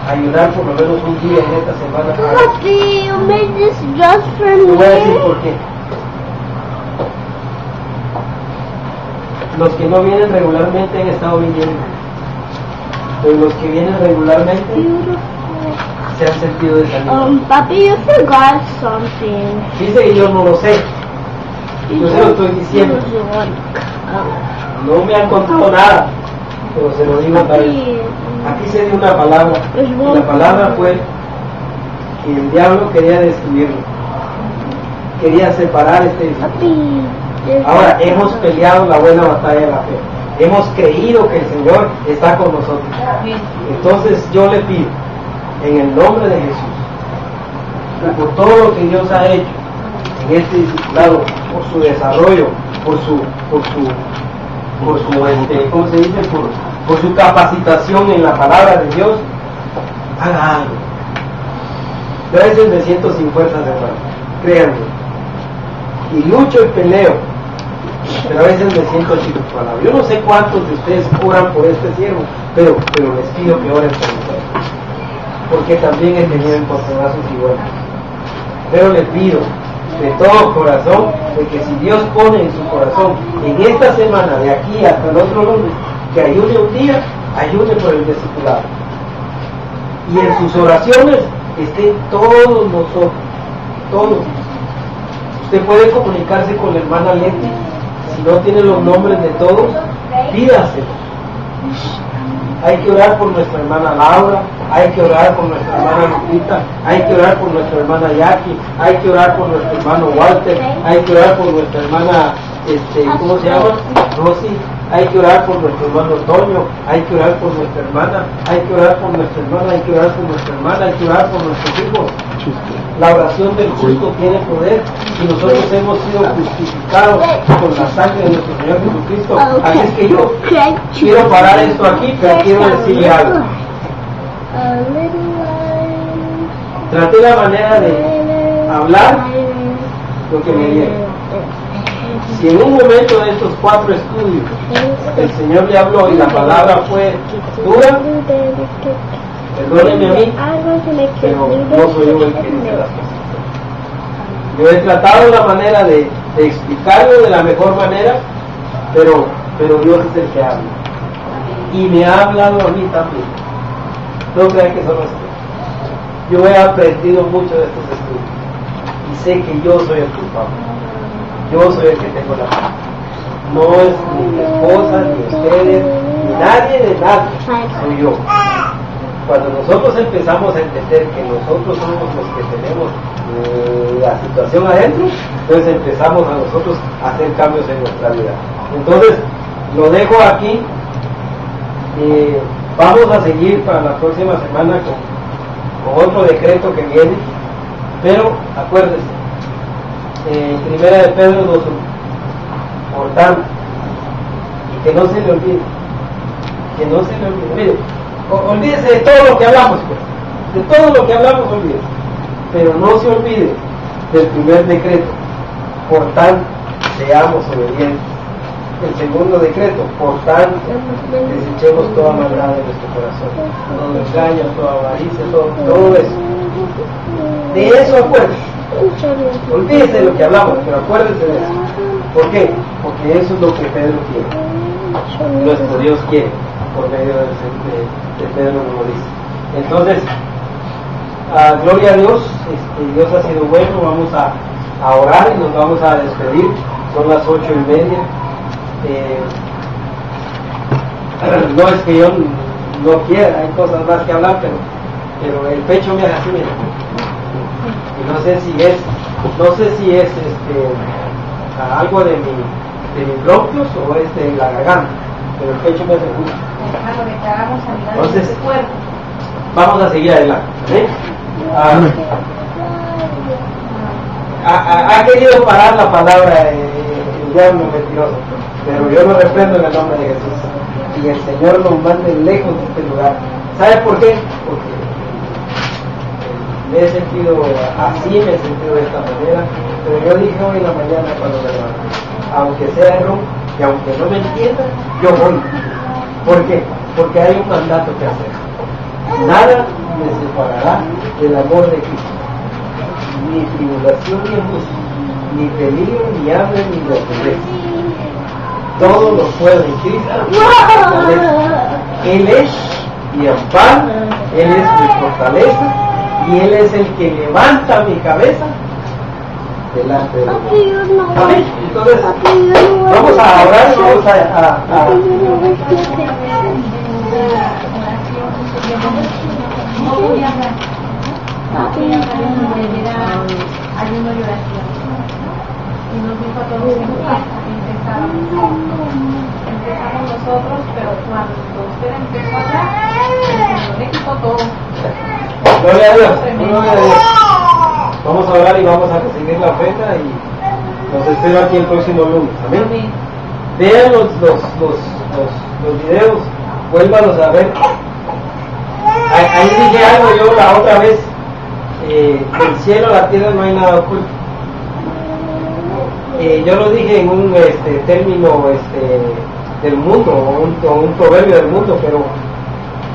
Speaker 2: ayudar por lo menos un día en esta semana,
Speaker 1: Papi, you made this just for
Speaker 2: le voy a decir
Speaker 1: me.
Speaker 2: por qué. Los que no vienen regularmente han estado viniendo, pero los que vienen regularmente
Speaker 1: Beautiful.
Speaker 2: se han sentido desanimados.
Speaker 1: Papi, you forgot something.
Speaker 2: Dice que yo no lo sé,
Speaker 1: You
Speaker 2: yo se lo estoy diciendo, no me han contado nada, pero se lo digo otra vez. Aquí se dio una palabra, y la palabra fue que el diablo quería destruirlo, quería separar este discipulado. Ahora hemos peleado la buena batalla de la fe, hemos creído que el Señor está con nosotros. Entonces yo le pido en el nombre de Jesús que por todo lo que Dios ha hecho en este discipulado, por su desarrollo, por su ¿cómo se dice? Por su capacitación en la palabra de Dios, haga algo. Yo a veces me siento sin fuerzas, hermano, créanme, y lucho y peleo, pero a veces me siento achicopalado. Yo no sé cuántos de ustedes oran por este siervo, pero les pido que oren por nosotros, porque también he tenido encontronazos iguales. Pero les pido de todo corazón de que si Dios pone en su corazón en esta semana, de aquí hasta el otro lunes, que ayune un día, ayune por el discipulado, y en sus oraciones estén todos nosotros, todos. Usted puede comunicarse con la hermana Leti, si no tiene los nombres de todos, pídaselo. Hay que orar por nuestra hermana Laura, hay que orar por nuestra hermana Lupita, hay que orar por nuestra hermana Jackie, hay que orar por nuestro hermano Walter, hay que orar por nuestra hermana ¿cómo se llama? Rosy, hay que orar por nuestro hermano Toño, hay que orar por nuestra hermana, hay que orar por nuestra hermana, hay que orar por nuestra hermana, hay que orar por nuestros hijos. La oración del justo tiene poder y nosotros hemos sido justificados con la sangre de nuestro Señor Jesucristo. Así es que yo quiero parar esto aquí, pero quiero decirle algo. Traté la manera de hablar lo que me dieron. Si en un momento de estos 4 estudios el Señor le habló y la palabra fue dura, perdónenme a mí, pero no soy yo el que dice las cosas. Yo he tratado la manera de explicarlo de la mejor manera, pero Dios es el que habla. Y me ha hablado a mí también. No crean que solo esto. Yo he aprendido mucho de estos estudios y sé que yo soy el culpable. Yo soy el que tengo la culpa. No es ni mi esposa, ni ustedes, ni nadie de nada. Soy yo. Cuando nosotros empezamos a entender que nosotros somos los que tenemos la situación adentro, entonces empezamos a nosotros a hacer cambios en nuestra vida. Entonces, lo dejo aquí. Vamos a seguir para la próxima semana con otro decreto que viene, pero acuérdense, Primera de Pedro 2:1, por tanto, y que no se le olvide, mire, olvídese de todo lo que hablamos, pues, de todo lo que hablamos olvídese, pero no se olvide del primer decreto, por tanto, seamos obedientes. El segundo decreto, por tanto, desechemos toda maldad de nuestro corazón, todo engaño, toda avaricia, todo eso. De eso acuérdense. Olvídese de lo que hablamos, pero acuérdense de eso. ¿Por qué? Porque eso es lo que Pedro quiere. Nuestro Dios quiere, por medio de Pedro como dice. Entonces, gloria a Dios, Dios ha sido bueno. Vamos a orar y nos vamos a despedir. Son las 8:30. No es que yo no quiera, hay cosas más que hablar, pero el pecho me hace así, mira. Y no sé si es algo de mis bronquios o es de la garganta, pero el pecho me hace justo. Entonces, vamos a seguir adelante. Ha querido parar la palabra el diablo mentiroso, pero yo lo reprendo en el nombre de Jesús y el Señor nos mande lejos de este lugar. ¿Sabe por qué? Porque me he sentido así, me he sentido de esta manera, pero yo dije hoy en la mañana cuando me levanté, aunque sea error y aunque no me entiendan, yo voy. ¿Por qué? Porque hay un mandato que hacer. Nada me separará del amor de Cristo, ni tribulación ni angustia, ni peligro, ni hambre, ni desnudez. Todo lo puedo en Cristo. Él es mi amparo, Él es mi fortaleza y Él es el que levanta mi cabeza delante de Dios. Amén. Entonces, vamos a orar y vamos a
Speaker 4: ayuno y oración. Y nos dijo a todos que empezamos nosotros, pero cuando usted empezó allá, le quitó todo.
Speaker 2: Gloria a Dios, gloria a Dios. Vamos a orar y vamos a recibir la ofrenda y los espero aquí el próximo lunes. Amén. Vean los videos, vuélvalos a ver. Ahí dije algo yo la otra vez. Del cielo a la tierra no hay nada oculto. Yo lo dije en un término del mundo, o un proverbio del mundo, pero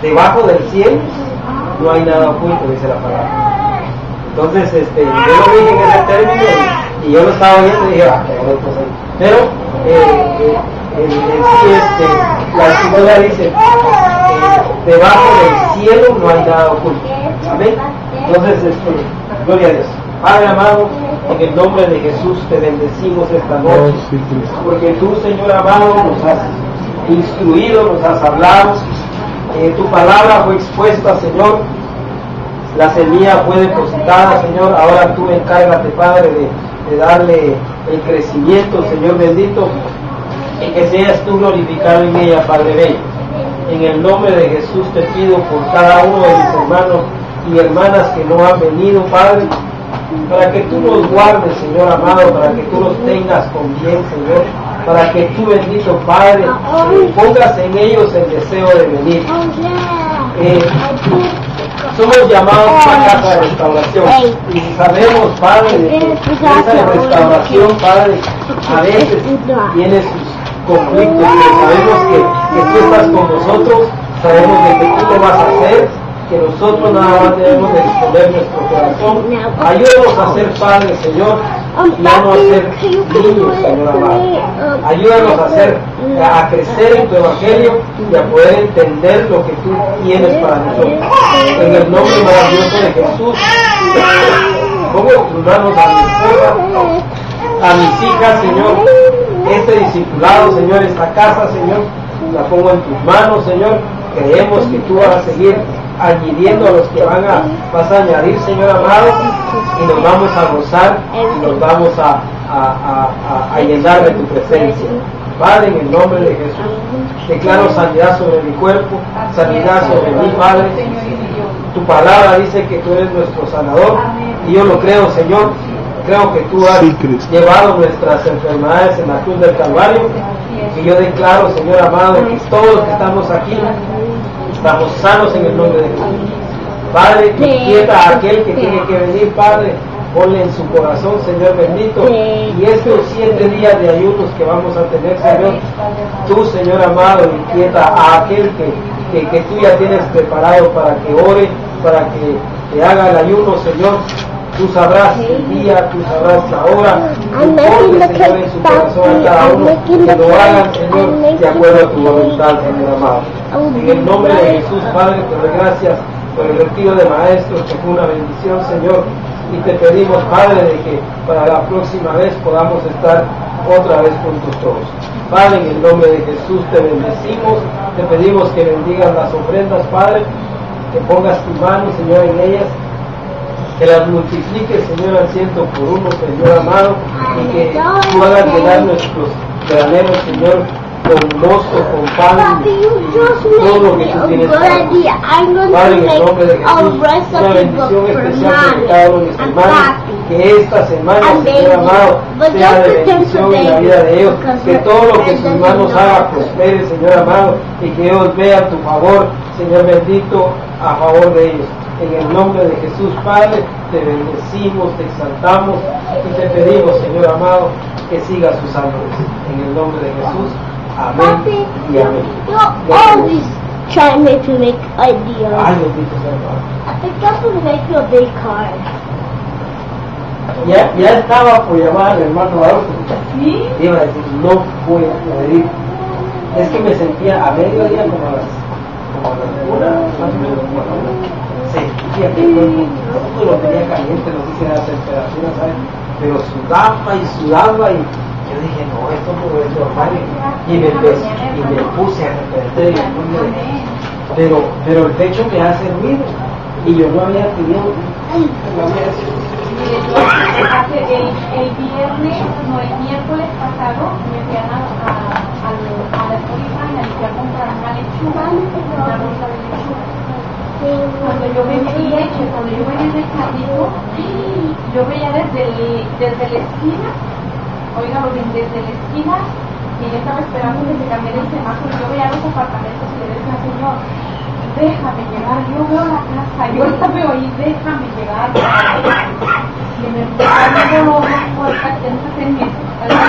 Speaker 2: debajo del cielo no hay nada oculto, dice la palabra. Entonces, yo lo dije en ese término y yo lo estaba viendo y dije, pero la escritura dice, debajo del cielo no hay nada oculto. Amén. Entonces, gloria a Dios. Padre amado, en el nombre de Jesús te bendecimos esta noche, porque tú, Señor amado, nos has instruido, nos has hablado, tu palabra fue expuesta, Señor, la semilla fue depositada, Señor. Ahora tú encárgate, Padre, de darle el crecimiento, Señor bendito, y que seas tú glorificado en ella, Padre bello. En el nombre de Jesús te pido por cada uno de mis hermanos y hermanas que no han venido, Padre, para que tú los guardes, Señor amado, para que tú los tengas con bien, Señor, para que tú, bendito Padre, pongas en ellos el deseo de venir. Somos llamados a una casa de restauración y sabemos, Padre, de que esa restauración, Padre, a veces tiene sus conflictos, pero sabemos que tú estás con nosotros, sabemos de que tú lo vas a hacer, que nosotros nada más debemos de disponer nuestro corazón. Ayúdanos a ser padres, Señor, y a no ser niños, Señor amado. Ayúdanos a crecer en tu evangelio y a poder entender lo que tú tienes para nosotros. En el nombre maravilloso de Jesús, pongo en tus manos a mi esposa, a mis hijas, Señor, este discipulado, Señor, esta casa, Señor, la pongo en tus manos, Señor. Creemos que tú vas a seguir añadiendo a los que vas a añadir, Señor amado, y nos vamos a gozar y nos vamos a llenar de tu presencia. Padre, en el nombre de Jesús, declaro sanidad sobre mi cuerpo, sanidad sobre mi Padre. Tu palabra dice que tú eres nuestro sanador, y yo lo creo, Señor. Creo que tú has llevado nuestras enfermedades en la cruz del Calvario, y yo declaro, Señor amado, que todos los que estamos aquí estamos sanos en el nombre de Jesús. Padre, inquieta a aquel que tiene que venir, Padre, ponle en su corazón, Señor bendito, y estos 7 días de ayunos que vamos a tener, Señor, tú, Señor amado, inquieta a aquel que tú ya tienes preparado para que ore, para que te haga el ayuno, Señor. Tú sabrás el día, tú sabrás la hora, tú ponle, Señor, en su corazón a cada uno, que lo hagan, Señor, de acuerdo a tu voluntad, Señor amado. En el nombre de Jesús, Padre, te doy gracias por el retiro de maestros, que fue una bendición, Señor, y te pedimos, Padre, de que para la próxima vez podamos estar otra vez juntos todos. Padre, en el nombre de Jesús te bendecimos, te pedimos que bendigas las ofrendas, Padre, que pongas tu mano, Señor, en ellas, que las multipliques, Señor, al 100 por 1, Señor amado, y que tú hagas llenar nuestros graneros, Señor, con mosto, con pan, y todo lo que tú tienes para nosotros. Padre, en el nombre de Jesús, una bendición especial sobre cada uno de mis hermanos, que esta semana, Señor amado, sea de bendición en la vida de ellos, que todo lo que sus manos hagan prospere, Señor amado, y que ellos vean tu favor, Señor bendito, a favor de ellos. En el nombre de Jesús, Padre, te bendecimos, te exaltamos y te pedimos, Señor amado, que sigas usándonos. En el nombre de Jesús, amén y amén.
Speaker 1: You're always trying to make ideas.
Speaker 2: Ay, bendito sea el Padre.
Speaker 1: I think that's going to make you a big card.
Speaker 2: Ya estaba por llamar al hermano Adolfo.
Speaker 4: ¿Sí?
Speaker 2: Iba a decir, no voy a pedir. Es que me sentía a mediodía como a las 1, más o menos como a la 1. Sentía que el cuerpo, todo lo tenía caliente, no sé si era la temperatura, ¿sabes? Pero sudaba y yo dije, no, esto no es normal. Y me puse a repetir pero el pecho me hace ruido y yo no había tenido
Speaker 4: el viernes, no, el miércoles pasado me fui a la Spotify y fui a comprar una lechuga, una bolsa de lechuga. Cuando yo venía en el carrito, yo veía desde la esquina, oiga bien, desde la esquina, y yo estaba esperando que se cambiara el semáforo, yo veía los apartamentos y le decía, Señor, déjame llegar, yo veo la casa, yo ahorita veo ahí, déjame llegar. Y me empezaba las puertas, entonces en mi espalda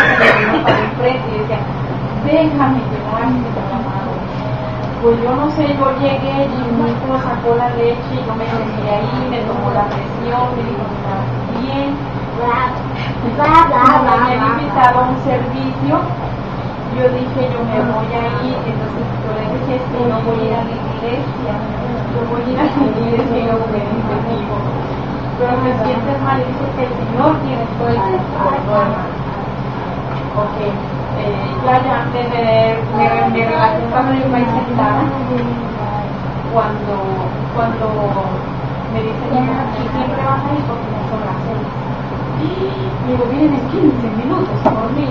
Speaker 4: para el frente y decía, déjame llegar, mi amado. Pues yo no sé, yo llegué y mi hijo sacó la leche y yo me senté ahí, me tomó la presión, me dijo que estaba bien. Como me habían invitado a un servicio, yo dije, yo me voy a ir, entonces yo le dije, sí, no voy a ir a la iglesia, yo voy a ir a la iglesia y yo voy a ir conmigo. Pero me sientes mal, y dice que el Señor tiene todo el control. Ok, ya me relajé cuando yo me sentada, cuando me dicen, y siempre vas a ir porque no son las 6. Y Digo, vienen en 15 minutos por mí.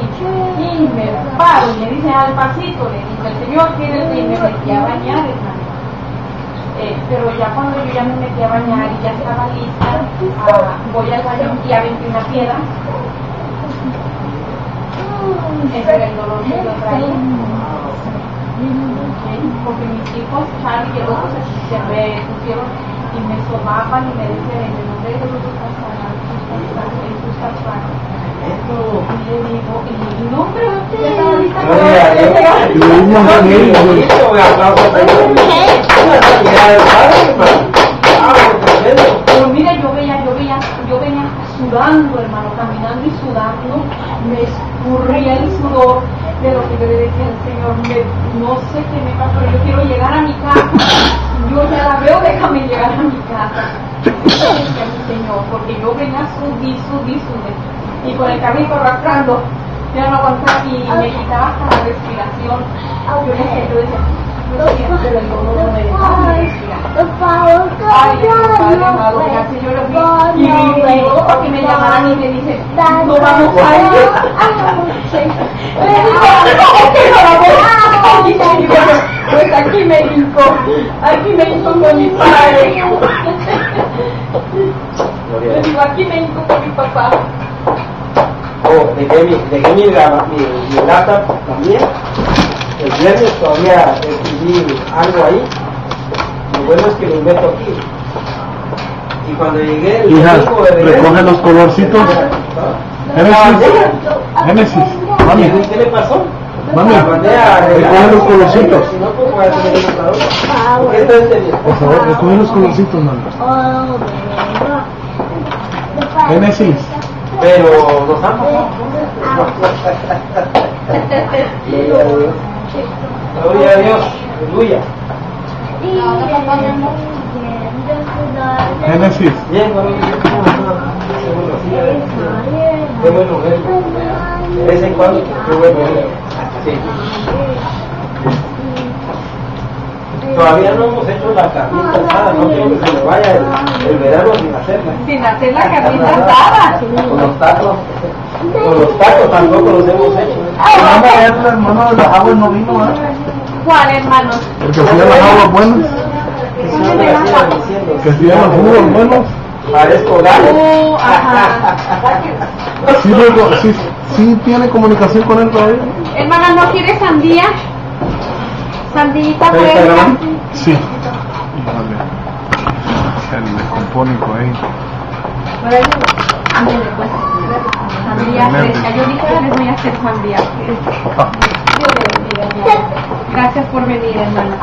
Speaker 4: Y me paro y me dice al pasito, le digo, el Señor quiere y me metí a bañar, hermano. Pero ya cuando yo ya me metí a bañar y ya estaba lista, voy al baño y aventé una piedra. Ese era el dolor que yo traía. Porque mis hijos, Charlie y el otro, se me pusieron y me sobaban y me decían en el nombre de Jesús, y le digo, y no, pero ya estaba lista Pero mira, yo venía sudando, hermano, caminando y sudando, me escurría el sudor de lo que yo le decía al Señor, no sé qué me pasa, pero yo quiero llegar a mi casa, yo ya la veo, déjame llegar a mi casa, Señor, porque yo venía subí, y con el carrito arrastrando, ya no aguantaba y me quitaba hasta la respiración, yo decía, pero el dolor no me dejaba respirar. Ay, Padre amado, gracias, yo lo vi y para que me llamaran y me dicen, no vamos a ir. Pues aquí me hinco con mi padre. Le digo, aquí me hinco con mi papá.
Speaker 2: Dejé mi lata también. El viernes todavía escribí algo ahí. Lo bueno es que lo meto aquí. Y cuando llegué el
Speaker 3: Hija,
Speaker 2: domingo de regreso,
Speaker 3: recoge los colorcitos. Génesis, mami,
Speaker 2: ¿qué le pasó?
Speaker 3: mami,
Speaker 2: La mandé a
Speaker 3: recoge los colorcitos.
Speaker 2: Si no, pues voy a tener que comprar otro. Porque esto es de mi
Speaker 3: Por favor, recoge los colorcitos, mami. Génesis.
Speaker 2: Pero los amo. Gloria a Dios. Aleluya.
Speaker 3: Génesis.
Speaker 2: Bien, bueno, qué bueno verlo. De vez en cuando, qué bueno verlo. Sí. Todavía no hemos hecho la carnita asada, no quiero que se me vaya el verano sin hacerla.
Speaker 4: Sin hacer la carnita asada.
Speaker 2: Con los tacos tampoco los hemos hecho.
Speaker 3: Mamá, el hermano de las aguas no vino, ¿eh?
Speaker 4: ¿Cuál, hermano?
Speaker 3: El que hacía las aguas buenas. Que hacía los jugos buenos.
Speaker 2: Parezco gallo.
Speaker 4: Ajá.
Speaker 3: Sí tiene comunicación con él todavía.
Speaker 4: Hermana, ¿no quiere sandía? ¿Sandillita fresca?
Speaker 3: Sí. Vale. El compónico ahí.
Speaker 4: Sandía fresca. Yo dije que les voy a hacer sandía fresca. Dios le bendiga. Gracias por venir, hermana.